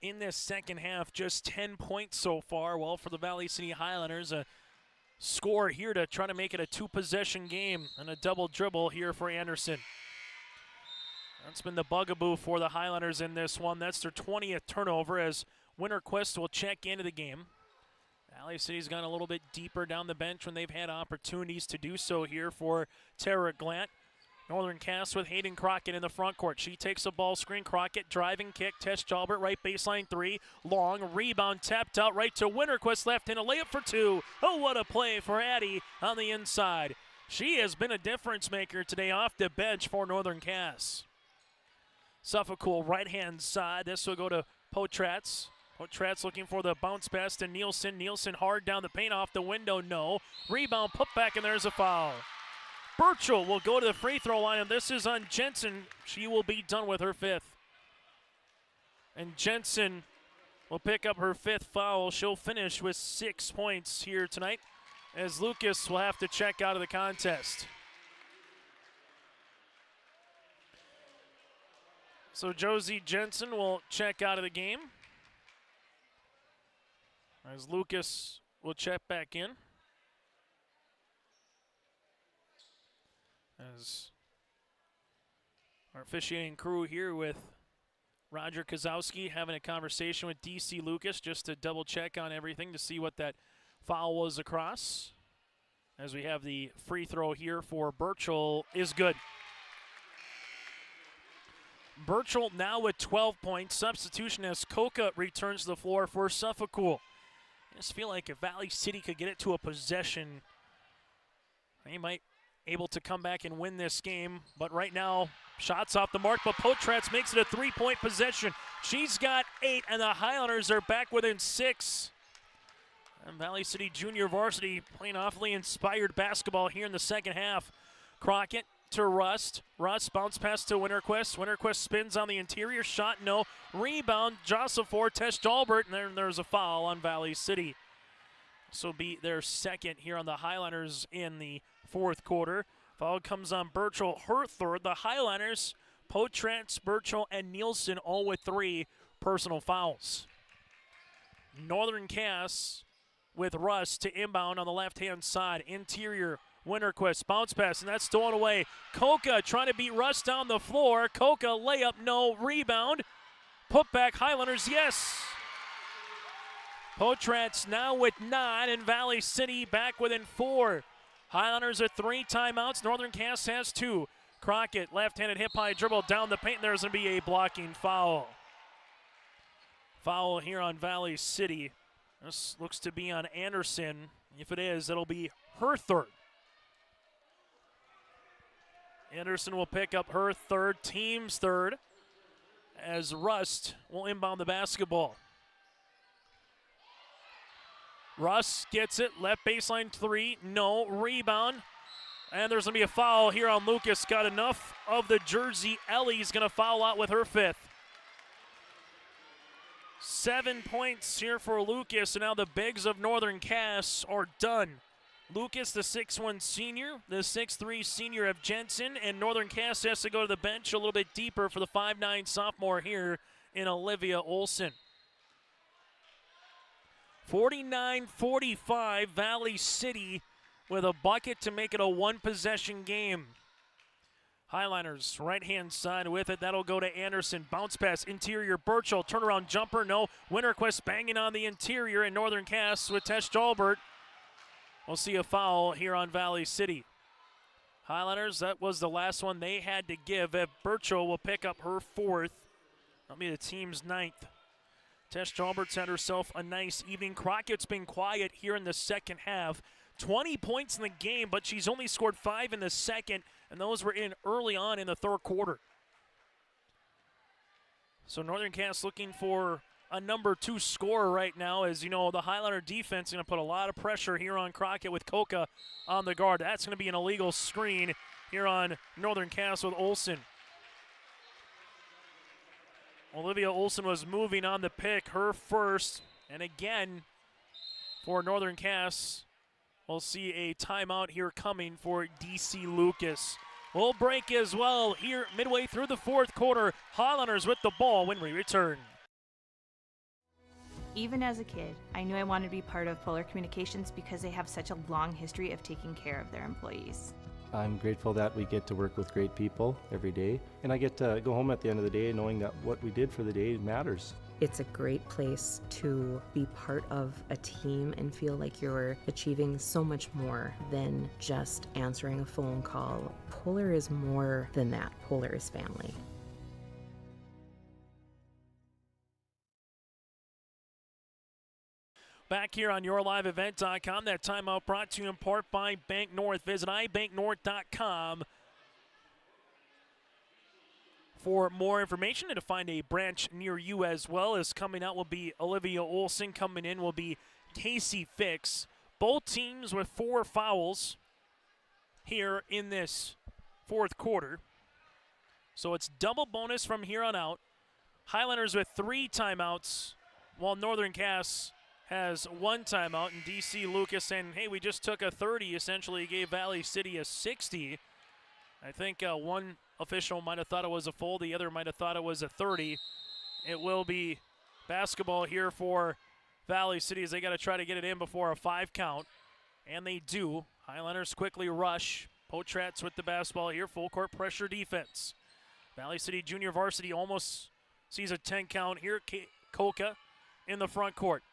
in this second half, just 10 points so far. Well, for the Valley City Highlanders, a score here to try to make it a 2-possession game and a double dribble here for Anderson. That's been the bugaboo for the Highlanders in this one. That's their 20th turnover as Winterquist will check into the game. Valley City's gone a little bit deeper down the bench when they've had opportunities to do so here for Tara Glant. Northern Cass with Hayden Crockett in the front court. She takes a ball screen. Crockett driving kick. Tess Jalbert right baseline 3. Long rebound tapped out right to Winterquist. Left in a layup for 2. Oh, what a play for Addie on the inside. She has been a difference maker today off the bench for Northern Cass. Suffolk right-hand side. This will go to Potratz. Potratz looking for the bounce pass to Nielsen. Nielsen hard down the paint, off the window, no. Rebound, put back, and there's a foul. Burchell will go to the free throw line, and this is on Jensen. She will be done with her 5th. And Jensen will pick up her 5th foul. She'll finish with 6 points here tonight, as Lucas will have to check out of the contest. So Josie Jensen will check out of the game, as Lucas will check back in. As our officiating crew here with Roger Kozowski having a conversation with DC Lucas just to double check on everything to see what that foul was across. As we have the free throw here for Burchell is good. Burchell now with 12 points. Substitution as Coca returns to the floor for Suffolk. I just feel like if Valley City could get it to a possession, they might able to come back and win this game. But right now, shots off the mark, but Potratz makes it a 3-point possession. She's got 8, and the Highlanders are back within 6. And Valley City Junior Varsity playing awfully inspired basketball here in the second half. Crockett to Rust. Rust bounce pass to Winterquist. Winterquist spins on the interior, shot no. Rebound, jostle for Tess Jalbert, and then there's a foul on Valley City. This will be their second here on the Highlanders in the fourth quarter. Foul comes on Burchell, her 3rd. The Highlanders, Potratz, Burchell, and Nielsen all with 3 personal fouls. Northern Cass with Rust to inbound on the left-hand side. Interior, Winterquist, bounce pass, and that's stolen away. Coca trying to beat Rust down the floor. Coca layup, no. Rebound. Put back, Highlanders, yes. Potratz now with 9, and Valley City back within 4. Highlanders at 3 timeouts. Northern Cass has 2. Crockett, left-handed hip-high dribble down the paint. There's going to be a blocking foul. Foul here on Valley City. This looks to be on Anderson. If it is, it'll be her 3rd. Anderson will pick up her 3rd, team's 3rd, as Rust will inbound the basketball. Russ gets it, left baseline 3, no, rebound. And there's going to be a foul here on Lucas. Got enough of the jersey. Ellie's going to foul out with her 5th. 7 points here for Lucas, and now the Bigs of Northern Cass are done. Lucas, the 6'1 senior, the 6'3 senior of Jensen, and Northern Cass has to go to the bench a little bit deeper for the 5'9 sophomore here in Olivia Olson. 49-45, Valley City with a bucket to make it a 1-possession game. Highlanders right-hand side with it. That'll go to Anderson. Bounce pass, interior, Burchell. Turnaround jumper, no. Winterquist banging on the interior, and Northern Cass with Tess Jalbert. We'll see a foul here on Valley City. Highlanders, that was the last one they had to give. Burchell will pick up her 4th. That'll be the team's 9th. Tess Jalbert's had herself a nice evening. Crockett's been quiet here in the second half. 20 points in the game, but she's only scored 5 in the second, and those were in early on in the third quarter. So Northern Cass looking for a number 2 scorer right now. As you know, the Highlander defense is going to put a lot of pressure here on Crockett with Coca on the guard. That's going to be an illegal screen here on Northern Cass with Olson. Olivia Olson was moving on the pick, her first. And again, for Northern Cass, we'll see a timeout here coming for DC Lucas. We'll break as well here midway through the fourth quarter. Highlanders with the ball when we return. Even as a kid, I knew I wanted to be part of Polar Communications because they have such a long history of taking care of their employees. I'm grateful that we get to work with great people every day, and I get to go home at the end of the day knowing that what we did for the day matters. It's a great place to be part of a team and feel like you're achieving so much more than just answering a phone call. Polar is more than that. Polar is family. Back here on YourLiveEvent.com, that timeout brought to you in part by Bank North. Visit ibanknorth.com for more information and to find a branch near you as well. As coming out will be Olivia Olson. Coming in will be Casey Fix. Both teams with 4 fouls here in this fourth quarter. So it's double bonus from here on out. Highlanders with 3 timeouts, while Northern Cass has 1 timeout, and DC Lucas saying, hey, we just took a 30, essentially gave Valley City a 60. I think one official might have thought it was a full, the other might have thought it was a 30. It will be basketball here for Valley City as they got to try to get it in before a 5 count, and they do. Highlanders quickly rush. Potratz with the basketball here, full court pressure defense. Valley City junior varsity almost sees a 10 count here. Koka in the front court.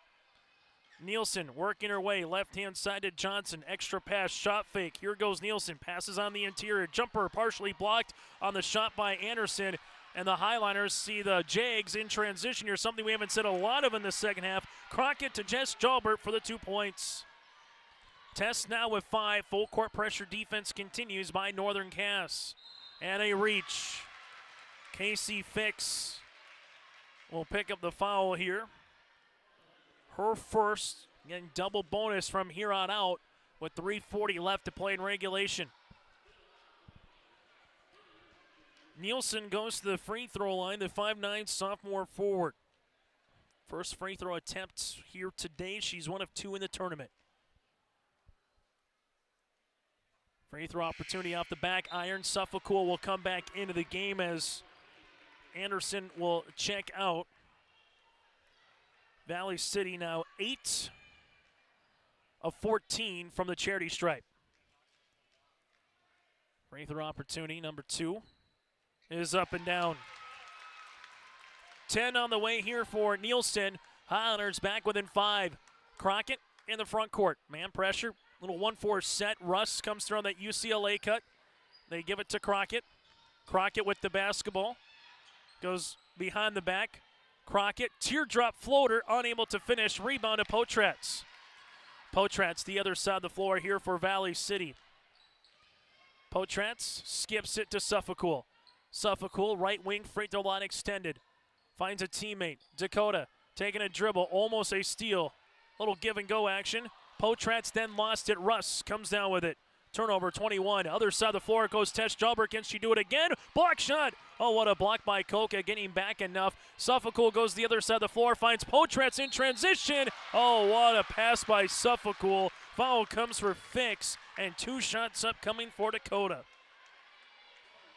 Nielsen working her way, left-hand side to Johnson. Extra pass, shot fake. Here goes Nielsen. Passes on the interior. Jumper partially blocked on the shot by Anderson. And the Highliners see the Jags in transition here, something we haven't said a lot of in the second half. Crockett to Jess Jalbert for the 2 points. Test now with 5. Full court pressure defense continues by Northern Cass. And a reach. Casey Fix will pick up the foul here. Her first, getting double bonus from here on out with 3:40 left to play in regulation. Nielsen goes to the free throw line, the 5'9" sophomore forward. First free throw attempt here today. She's 1 of 2 in the tournament. Free throw opportunity off the back iron. Suffolcool will come back into the game as Anderson will check out. Valley City now 8 of 14 from the charity stripe. Free throw opportunity number 2 is up and down. 10 on the way here for Nielsen. Highlanders back within 5. Crockett in the front court. Man pressure, little 1-4 set. Russ comes through on that UCLA cut. They give it to Crockett. Crockett with the basketball. Goes behind the back. Crockett, teardrop floater, unable to finish. Rebound to Potratz. Potratz, the other side of the floor here for Valley City. Potratz skips it to Suffolcool. Suffolcool, right wing, free throw line extended. Finds a teammate. Dakota taking a dribble, almost a steal. Little give and go action. Potratz then lost it. Russ comes down with it. Turnover 21. Other side of the floor goes Tess Jalbert. Can she do it again? Block shot. Oh, what a block by Koka, getting back enough. Suffolcool goes the other side of the floor, finds Potratz in transition. Oh, what a pass by Suffolcool. Foul comes for Fix, and 2 shots up coming for Dakota.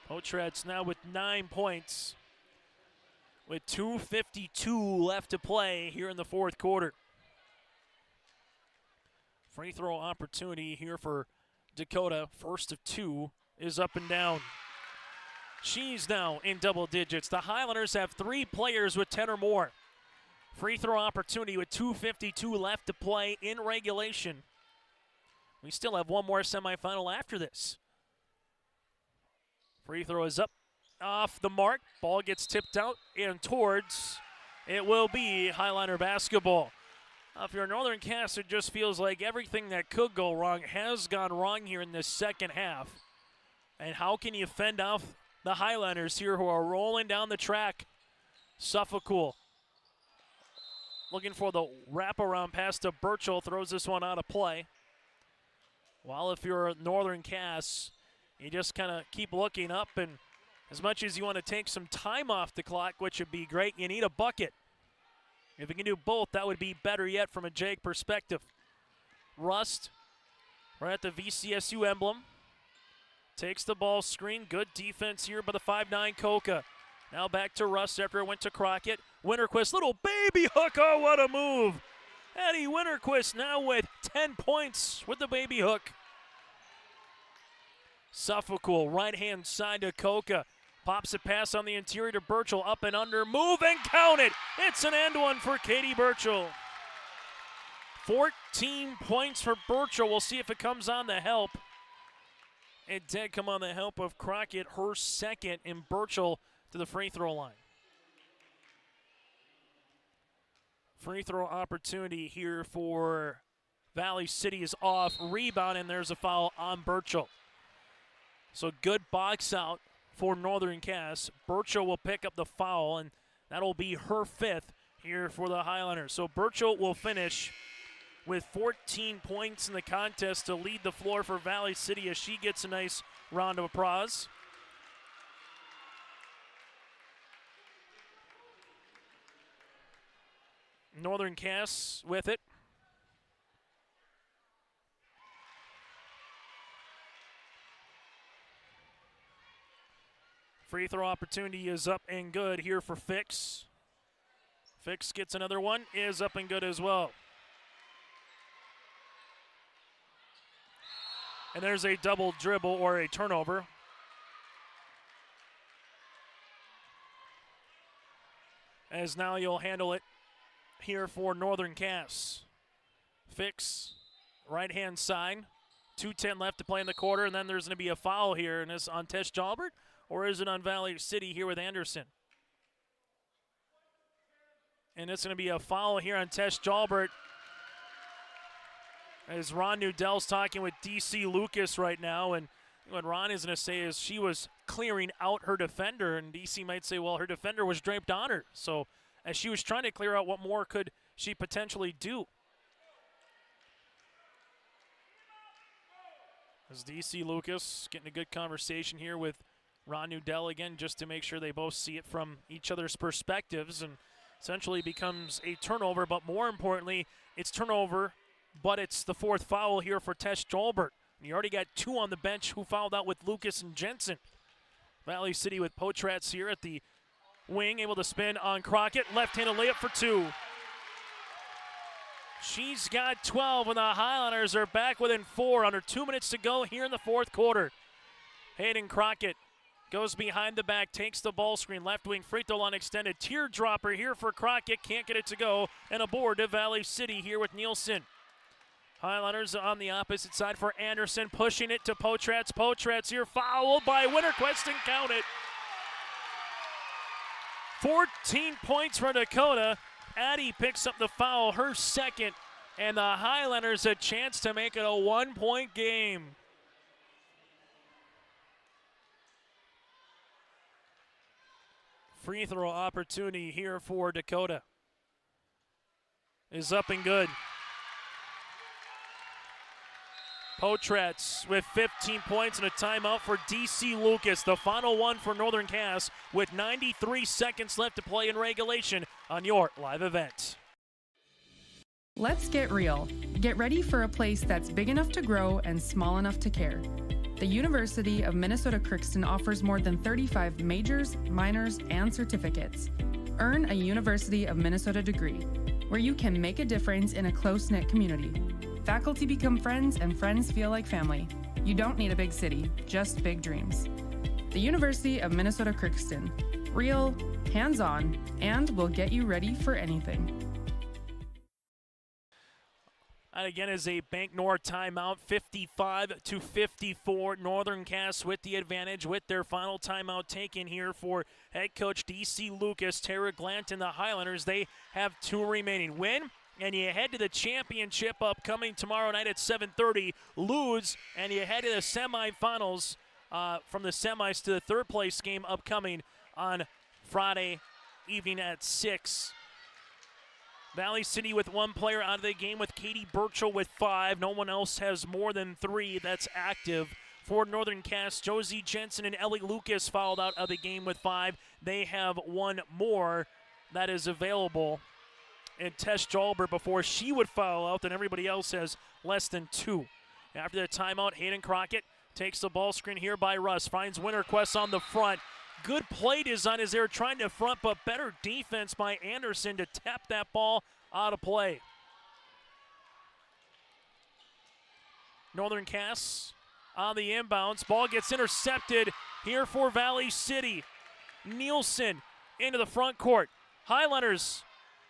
Potratz now with 9 points, with 2:52 left to play here in the fourth quarter. Free throw opportunity here for Dakota, first of 2, is up and down. She's now in double digits. The Highlanders have 3 players with 10 or more. Free throw opportunity with 2:52 left to play in regulation. We still have one more semifinal after this. Free throw is up, off the mark. Ball gets tipped out and towards. It will be Highliner basketball. If you're Northern Cass, it just feels like everything that could go wrong has gone wrong here in this second half. And how can you fend off the Highlanders here who are rolling down the track? Suffolcool looking for the wraparound pass to Burchell, throws this one out of play. While if you're Northern Cass, you just kind of keep looking up and As much as you want to take some time off the clock, which would be great, you need a bucket. If you can do both, that would be better yet from a Jake perspective. Rust, right at the VCSU emblem. Takes the ball screen. Good defense here by the 5'9" Coca. Now back to Rust after it went to Crockett. Winterquist, little baby hook. Oh, what a move. Eddie Winterquist now with 10 points with the baby hook. Suffolk, right-hand side to Coca. Pops a pass on the interior to Burchell. Up and under. Move and count it. It's an end one for Katie Burchell. 14 points for Burchell. We'll see if it comes on the help. It did come on the help of Crockett, her second, and Burchell to the free throw line. Free throw opportunity here for Valley City is off. Rebound, and there's a foul on Burchell. So good box out for Northern Cass. Burchell will pick up the foul, and that'll be her fifth here for the Highlanders. So Burchell will finish with 14 points in the contest to lead the floor for Valley City as she gets a nice round of applause. Northern Cass with it. Free throw opportunity is up and good here for Fix. Fix gets another one, is up and good as well. And there's a double dribble or a turnover. As now you'll handle it here for Northern Cass. Fix, right-hand side. 2:10 left to play in the quarter, and then there's going to be a foul here. And it's on Tesh Jalbert, or is it on Valley City here with Anderson? And it's going to be a foul here on Tesh Jalbert. As Ron Newdell's talking with DC Lucas right now, and what Ron is going to say is she was clearing out her defender, and DC might say, well, her defender was draped on her. So as she was trying to clear out, what more could she potentially do? As DC Lucas getting a good conversation here with Ron Newdell again, just to make sure they both see it from each other's perspectives, and essentially becomes a turnover, but more importantly, it's turnover, but it's the fourth foul here for Tesh Jalbert. You already got two on the bench who fouled out with Lucas and Jensen. Valley City with Potratz here at the wing, able to spin on Crockett. Left-handed layup for two. She's got 12, and the Highlanders are back within 4. Under 2 minutes to go here in the fourth quarter. Hayden Crockett goes behind the back, takes the ball screen. Left wing free throw line extended. Teardropper here for Crockett. Can't get it to go. And a board to Valley City here with Nielsen. Highlanders on the opposite side for Anderson, pushing it to Potratz. Potratz here fouled by Winterquist and count it. 14 points for Dakota. Addie picks up the foul, her second, and the Highlanders a chance to make it a 1-point game. Free throw opportunity here for Dakota is up and good. Potratz with 15 points and a timeout for DC Lucas. The final one for Northern Cass with 93 seconds left to play in regulation on your live event. Let's get real. Get ready for a place that's big enough to grow and small enough to care. The University of Minnesota Crookston offers more than 35 majors, minors, and certificates. Earn a University of Minnesota degree, where you can make a difference in a close-knit community. Faculty become friends, and friends feel like family. You don't need a big city, just big dreams. The University of Minnesota Crookston. Real, hands-on, and will get you ready for anything. And again is a Bank North timeout, 55-54. Northern Cass with the advantage with their final timeout taken here for head coach DC Lucas, Tara Glant, and the Highlanders. They have 2 remaining. Win, and you head to the championship upcoming tomorrow night at 7:30. Lose, and you head to the semifinals, from the semis to the third place game upcoming on Friday evening at 6. Valley City with 1 player out of the game with Katie Burchell with 5. No one else has more than 3 that's active For Northern Cass, Josie Jensen and Ellie Lucas fouled out of the game with 5. They have one more that is available. And Tess Jalbert, before she would foul out, then everybody else has less than 2. After the timeout, Hayden Crockett takes the ball screen here by Russ. Finds Winterquist on the front. Good play design as they're trying to front, but better defense by Anderson to tap that ball out of play. Northern Cass on the inbounds. Ball gets intercepted here for Valley City. Nielsen into the front court. Highlanders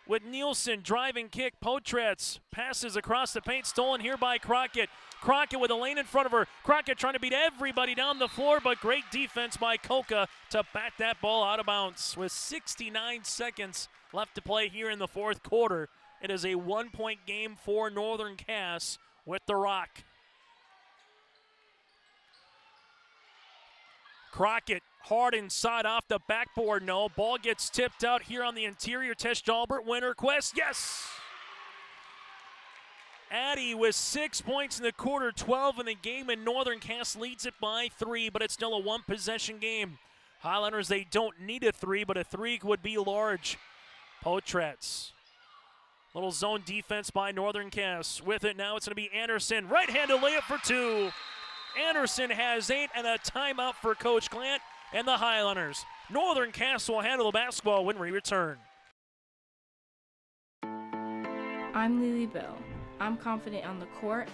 with Nielsen, driving kick. Potratz passes across the paint, stolen here by Crockett. Crockett with a lane in front of her. Crockett trying to beat everybody down the floor, but great defense by Coca to bat that ball out of bounds. With 69 seconds left to play here in the fourth quarter, it is a 1-point game for Northern Cass with the Rock. Crockett hard inside off the backboard. No. Ball gets tipped out here on the interior. Tess Jalbert, Winterquist. Yes! Addy with 6 points in the quarter, 12 in the game, and Northern Cass leads it by 3, but it's still a one-possession game. Highlanders, they don't need a 3, but a 3 would be large. Potratz. Little zone defense by Northern Cass. With it now, it's going to be Anderson. Right-handed layup for 2. Anderson has 8 and a timeout for Coach Glant and the Highlanders. Northern Cass will handle the basketball when we return. I'm Lily Bell. I'm confident on the court,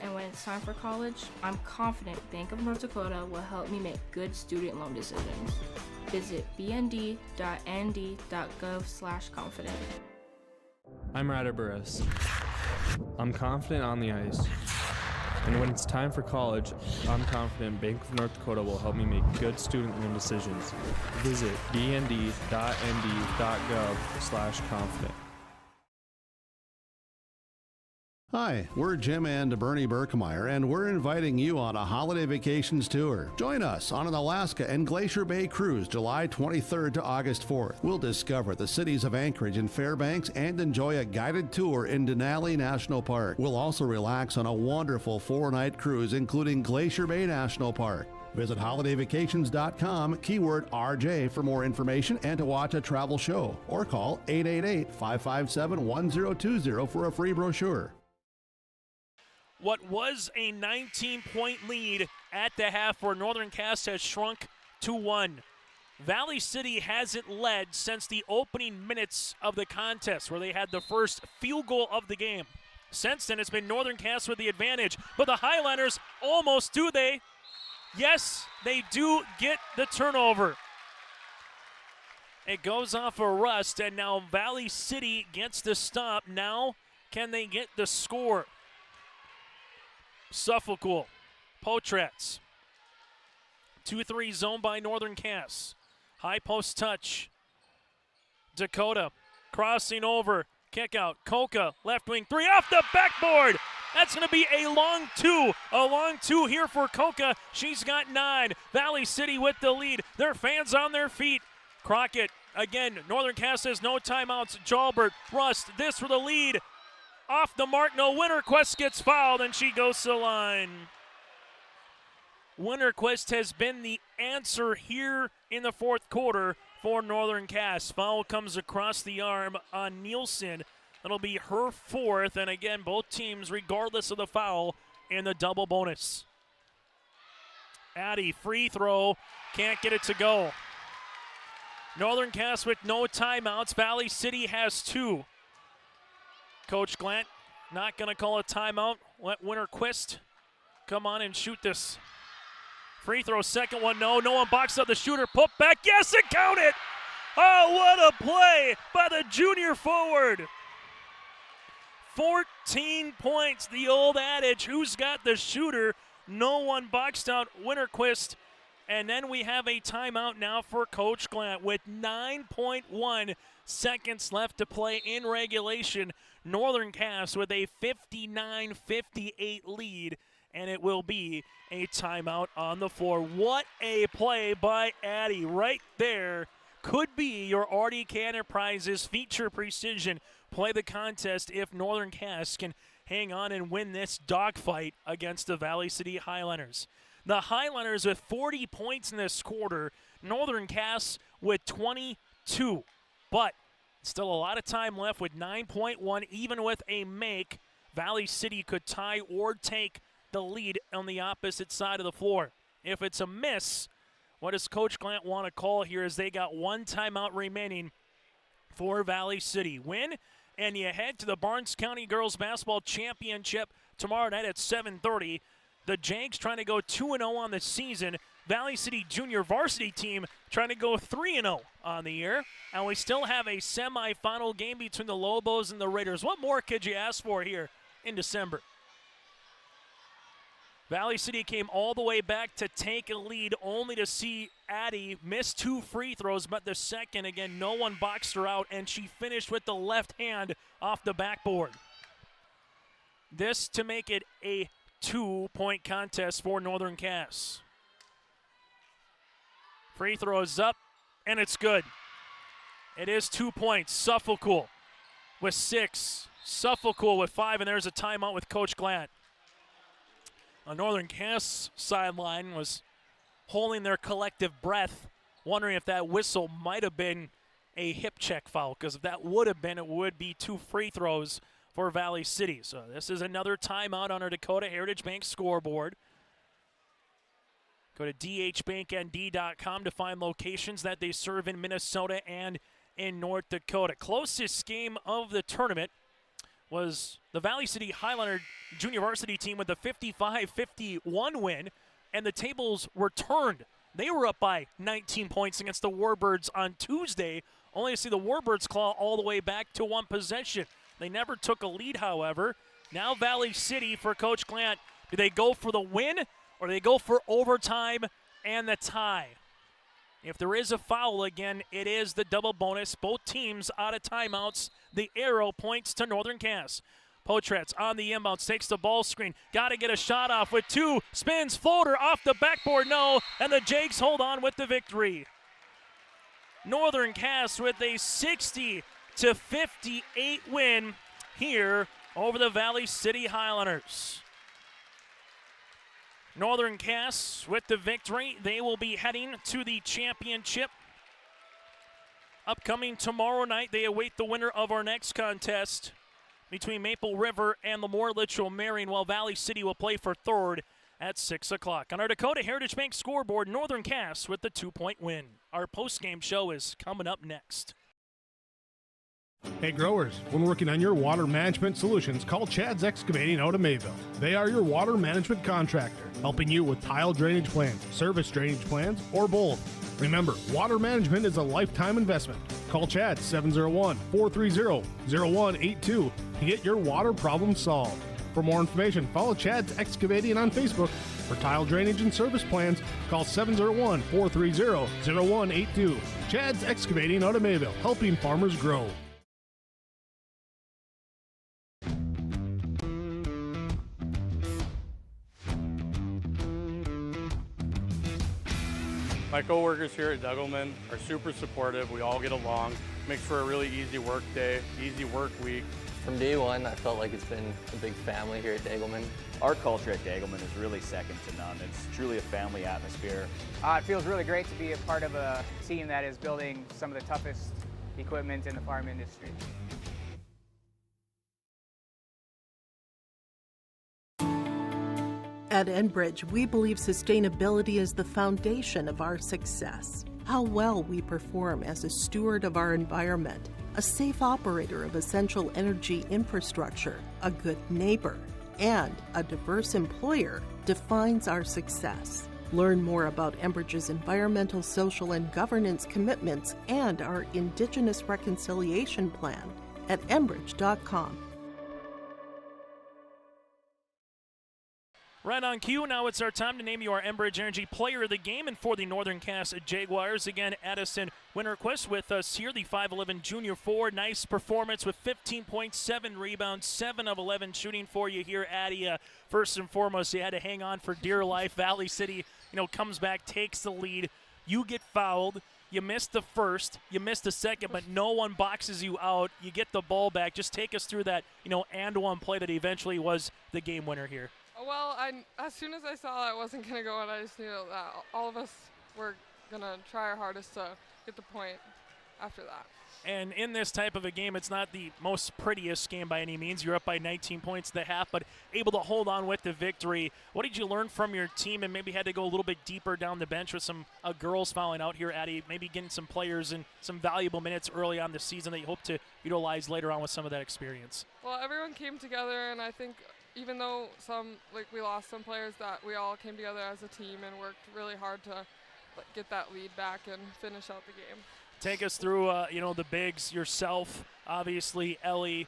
and when it's time for college, I'm confident Bank of North Dakota will help me make good student loan decisions. Visit bnd.nd.gov/confident. I'm Ryder Burris. I'm confident on the ice. And when it's time for college, I'm confident Bank of North Dakota will help me make good student loan decisions. Visit bnd.nd.gov/confident. Hi, we're Jim and Bernie Berkemeyer, and we're inviting you on a holiday vacations tour. Join us on an Alaska and Glacier Bay cruise July 23rd to August 4th. We'll discover the cities of Anchorage and Fairbanks and enjoy a guided tour in Denali National Park. We'll also relax on a wonderful 4-night cruise, including Glacier Bay National Park. Visit holidayvacations.com, keyword RJ for more information and to watch a travel show, or call 888-557-1020 for a free brochure. What was a 19-point lead at the half for Northern Cass has shrunk to 1. Valley City hasn't led since the opening minutes of the contest, where they had the first field goal of the game. Since then, it's been Northern Cass with the advantage, but the Highlanders almost do they. Yes, they do get the turnover. It goes off a rust, and now Valley City gets the stop. Now, can they get the score? Suffolk, Potratz. 2-3 zone by Northern Cass. High post touch. Dakota crossing over. Kick out. Coca, left wing 3 off the backboard. That's going to be a long 2. A long 2 here for Coca. She's got 9. Valley City with the lead. Their fans on their feet. Crockett, again, Northern Cass has no timeouts. Jalbert, Rust, this for the lead. Off the mark, no. Winterquist gets fouled, and she goes to the line. Winterquist has been the answer here in the fourth quarter for Northern Cass. Foul comes across the arm on Nielsen. That'll be her 4th, and again, both teams, regardless of the foul, in the double bonus. Addy, free throw, can't get it to go. Northern Cass with no timeouts. Valley City has 2. Coach Glant not going to call a timeout. Let Winterquist come on and shoot this. Free throw, second one, no. No one boxed up the shooter. Put back, yes, it counted! Oh, what a play by the junior forward. 14 points, the old adage, who's got the shooter? No one boxed out Winterquist. And then we have a timeout now for Coach Glant with 9.1 seconds left to play in regulation. Northern Cass with a 59-58 lead, and it will be a timeout on the floor. What a play by Addy right there. Could be your RDK Enterprises feature precision play the contest if Northern Cass can hang on and win this dogfight against the Valley City Highlanders. The Highlanders with 40 points in this quarter. Northern Cass with 22. But still a lot of time left with 9.1. Even with a make, Valley City could tie or take the lead on the opposite side of the floor. If it's a miss, what does Coach Glant want to call here as they got one timeout remaining for Valley City? Win, and you head to the Barnes County Girls Basketball Championship tomorrow night at 7:30. The Jags trying to go 2-0 on the season. Valley City Junior Varsity team trying to go 3-0 on the year. And we still have a semifinal game between the Lobos and the Raiders. What more could you ask for here in December? Valley City came all the way back to take a lead, only to see Addie miss 2 free throws, but the second, again, no one boxed her out, and she finished with the left hand off the backboard. This to make it a 2-point contest for Northern Cass. Free throws up, and it's good. It is 2 points. Suffolk with 6. Suffolk with 5, and there's a timeout with Coach Glant. The Northern Cass sideline was holding their collective breath, wondering if that whistle might have been a hip check foul, because if that would have been, it would be 2 free throws for Valley City. So this is another timeout on our Dakota Heritage Bank scoreboard. Go to dhbanknd.com to find locations that they serve in Minnesota and in North Dakota. Closest game of the tournament was the Valley City Highlander Junior Varsity team with a 55-51 win, and the tables were turned. They were up by 19 points against the Warbirds on Tuesday, only to see the Warbirds claw all the way back to 1 possession. They never took a lead, however. Now Valley City for Coach Glant. Do they go for the win, or do they go for overtime and the tie? If there is a foul again, it is the double bonus. Both teams out of timeouts. The arrow points to Northern Cass. Potratz on the inbounds, takes the ball screen. Got to get a shot off with 2. Spins, floater off the backboard, no. And the Jags hold on with the victory. Northern Cass with a 60-58 win here over the Valley City Highlanders. Northern Cass with the victory. They will be heading to the championship. Upcoming tomorrow night, they await the winner of our next contest between Maple River and Lemoore Litchfield Marion, while Valley City will play for third at 6 o'clock. On our Dakota Heritage Bank scoreboard, Northern Cass with the 2-point win. Our postgame show is coming up next. Hey growers, when working on your water management solutions, call Chad's Excavating out of Mayville. They are your water management contractor, helping you with tile drainage plans, service drainage plans, or both. Remember, water management is a lifetime investment. Call Chad 701-430-0182 to get your water problem solved. For more information, follow Chad's Excavating on Facebook. For tile drainage and service plans, call 701-430-0182. Chad's Excavating out of Mayville, helping farmers grow. My co-workers here at Degelman are super supportive. We all get along. Makes for a really easy work day, easy work week. From day one, I felt like it's been a big family here at Degelman. Our culture at Degelman is really second to none. It's truly a family atmosphere. It feels really great to be a part of a team that is building some of the toughest equipment in the farm industry. At Enbridge, we believe sustainability is the foundation of our success. How well we perform as a steward of our environment, a safe operator of essential energy infrastructure, a good neighbor, and a diverse employer defines our success. Learn more about Enbridge's environmental, social, and governance commitments and our Indigenous Reconciliation Plan at enbridge.com. Right on cue, now it's our time to name you our Enbridge Energy Player of the Game. And for the Northern Cass Jaguars, again, Addison Winterquist with us here, the 5'11 junior forward. Nice performance with 15.7 rebounds, 7 of 11 shooting for you here, Addie. First and foremost, you had to hang on for dear life. Valley City, comes back, takes the lead. You get fouled. You missed the first, you missed the second, but no one boxes you out. You get the ball back. Just take us through that, and one play that eventually was the game winner here. Well, as soon as I saw that it wasn't going to go in, I just knew that all of us were going to try our hardest to get the point after that. And in this type of a game, it's not the most prettiest game by any means. You're up by 19 points at the half, but able to hold on with the victory. What did you learn from your team, and maybe had to go a little bit deeper down the bench with some girls fouling out here, Addie, maybe getting some players and some valuable minutes early on this season that you hope to utilize later on with some of that experience? Well, everyone came together, and I think even though we lost some players, that we all came together as a team and worked really hard to get that lead back and finish out the game. Take us through, the bigs, yourself, obviously, Ellie.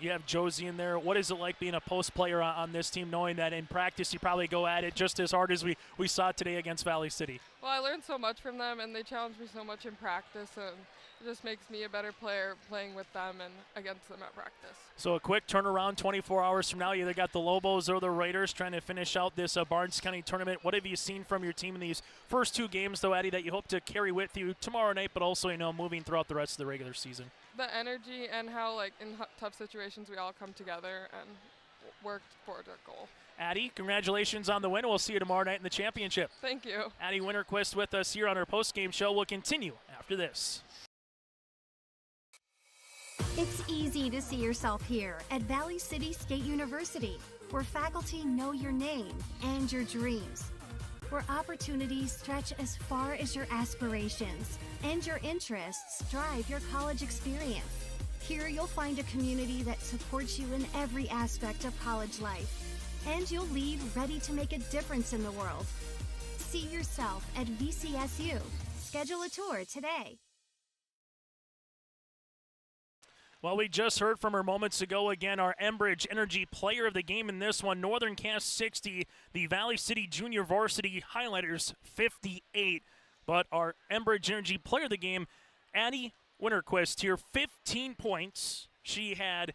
You have Josie in there. What is it like being a post player on this team, knowing that in practice you probably go at it just as hard as we saw today against Valley City? Well, I learned so much from them, and they challenged me so much in practice, and it just makes me a better player playing with them and against them at practice. So a quick turnaround 24 hours from now. You either got the Lobos or the Raiders trying to finish out this Barnes County tournament. What have you seen from your team in these first two games, though, Addie, that you hope to carry with you tomorrow night, but also, moving throughout the rest of the regular season? The energy and how, in tough situations, we all come together and work towards our goal. Addie, congratulations on the win. We'll see you tomorrow night in the championship. Thank you. Addie Winterquist with us here on our post-game show. We'll continue after this. It's easy to see yourself here at Valley City State University, where faculty know your name and your dreams, where opportunities stretch as far as your aspirations and your interests drive your college experience. Here you'll find a community that supports you in every aspect of college life, and you'll leave ready to make a difference in the world. See yourself at VCSU. Schedule a tour today. Well, we just heard from her moments ago. Again, our Enbridge Energy player of the game in this one. Northern Cass 60, the Valley City Junior Varsity Highlighters 58. But our Enbridge Energy player of the game, Addie Winterquist here, 15 points. She had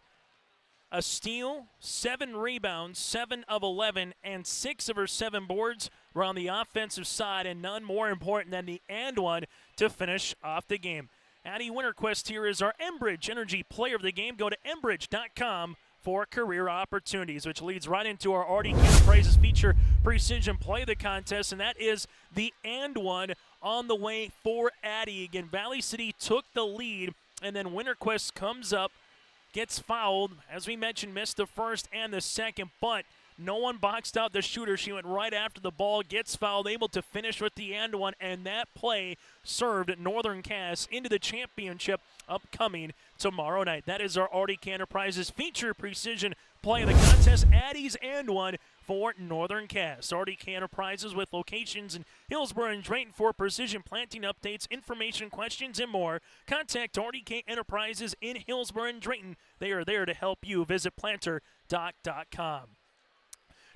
a steal, 7 rebounds, 7 of 11, and 6 of her 7 boards were on the offensive side, and none more important than the and one to finish off the game. Addie Winterquist here is our Enbridge Energy player of the game. Go to enbridge.com for career opportunities, which leads right into our Artie Cannon Prizes feature precision play of the contest, and that is the and one on the way for Addie. Again, Valley City took the lead, and then Winterquist comes up, gets fouled. As we mentioned, missed the first and the second, but no one boxed out the shooter. She went right after the ball, gets fouled, able to finish with the and one, and that play served Northern Cass into the championship upcoming tomorrow night. That is our Artie Cannon Prizes feature precision play of the contest. Addie's and one for Northern Cass. Artie Cannon Prizes with locations in Hillsborough and Drayton for precision planting updates, information, questions, and more. Contact Artie K Enterprises in Hillsborough and Drayton. They are there to help you. Visit planterdoc.com.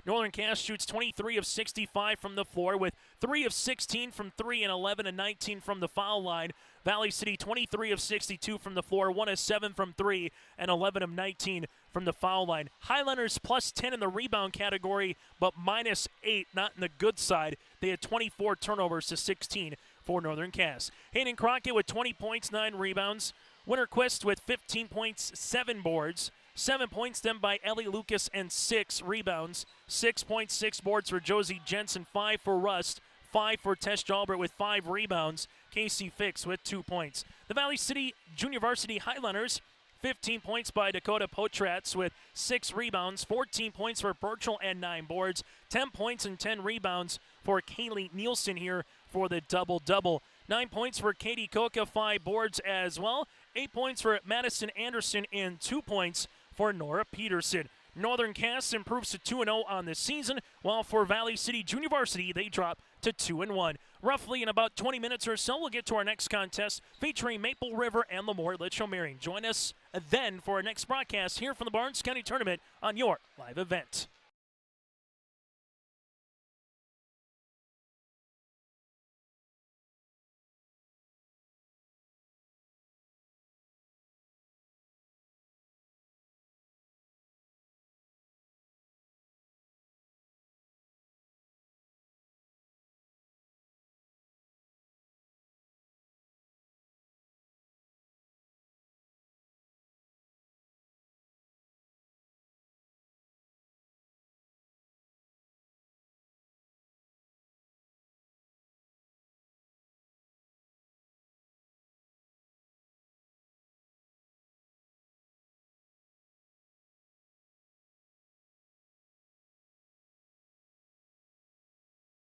Northern Cass shoots 23 of 65 from the floor with 3 of 16 from 3 and 11 and 19 from the foul line. Valley City 23 of 62 from the floor, 1 of 7 from 3 and 11 of 19 from the foul line. Highlanders plus 10 in the rebound category, but minus 8, not in the good side. They had 24 turnovers to 16 for Northern Cass. Hayden Crockett with 20 points, 9 rebounds. Winterquist with 15 points, 7 boards. 7 points then by Ellie Lucas and 6 rebounds. 6 points, 6 boards for Josie Jensen, 5 for Rust, 5 for Tess Jalbert with 5 rebounds. Casey Fix with 2 points. The Valley City Junior Varsity Highlanders, 15 points by Dakota Potratz with 6 rebounds, 14 points for Birchall and 9 boards, 10 points and 10 rebounds for Kaylee Nielsen here for the double-double. 9 points for Katie Koka, 5 boards as well. 8 points for Madison Anderson and 2 points for Nora Peterson. Northern Cass improves to 2-0 on the season, while for Valley City Junior Varsity, they drop to 2-1. Roughly in about 20 minutes or so, we'll get to our next contest featuring Maple River and Lemoore Litchfield-Marion. Join us then for our next broadcast here from the Barnes County Tournament on your live event.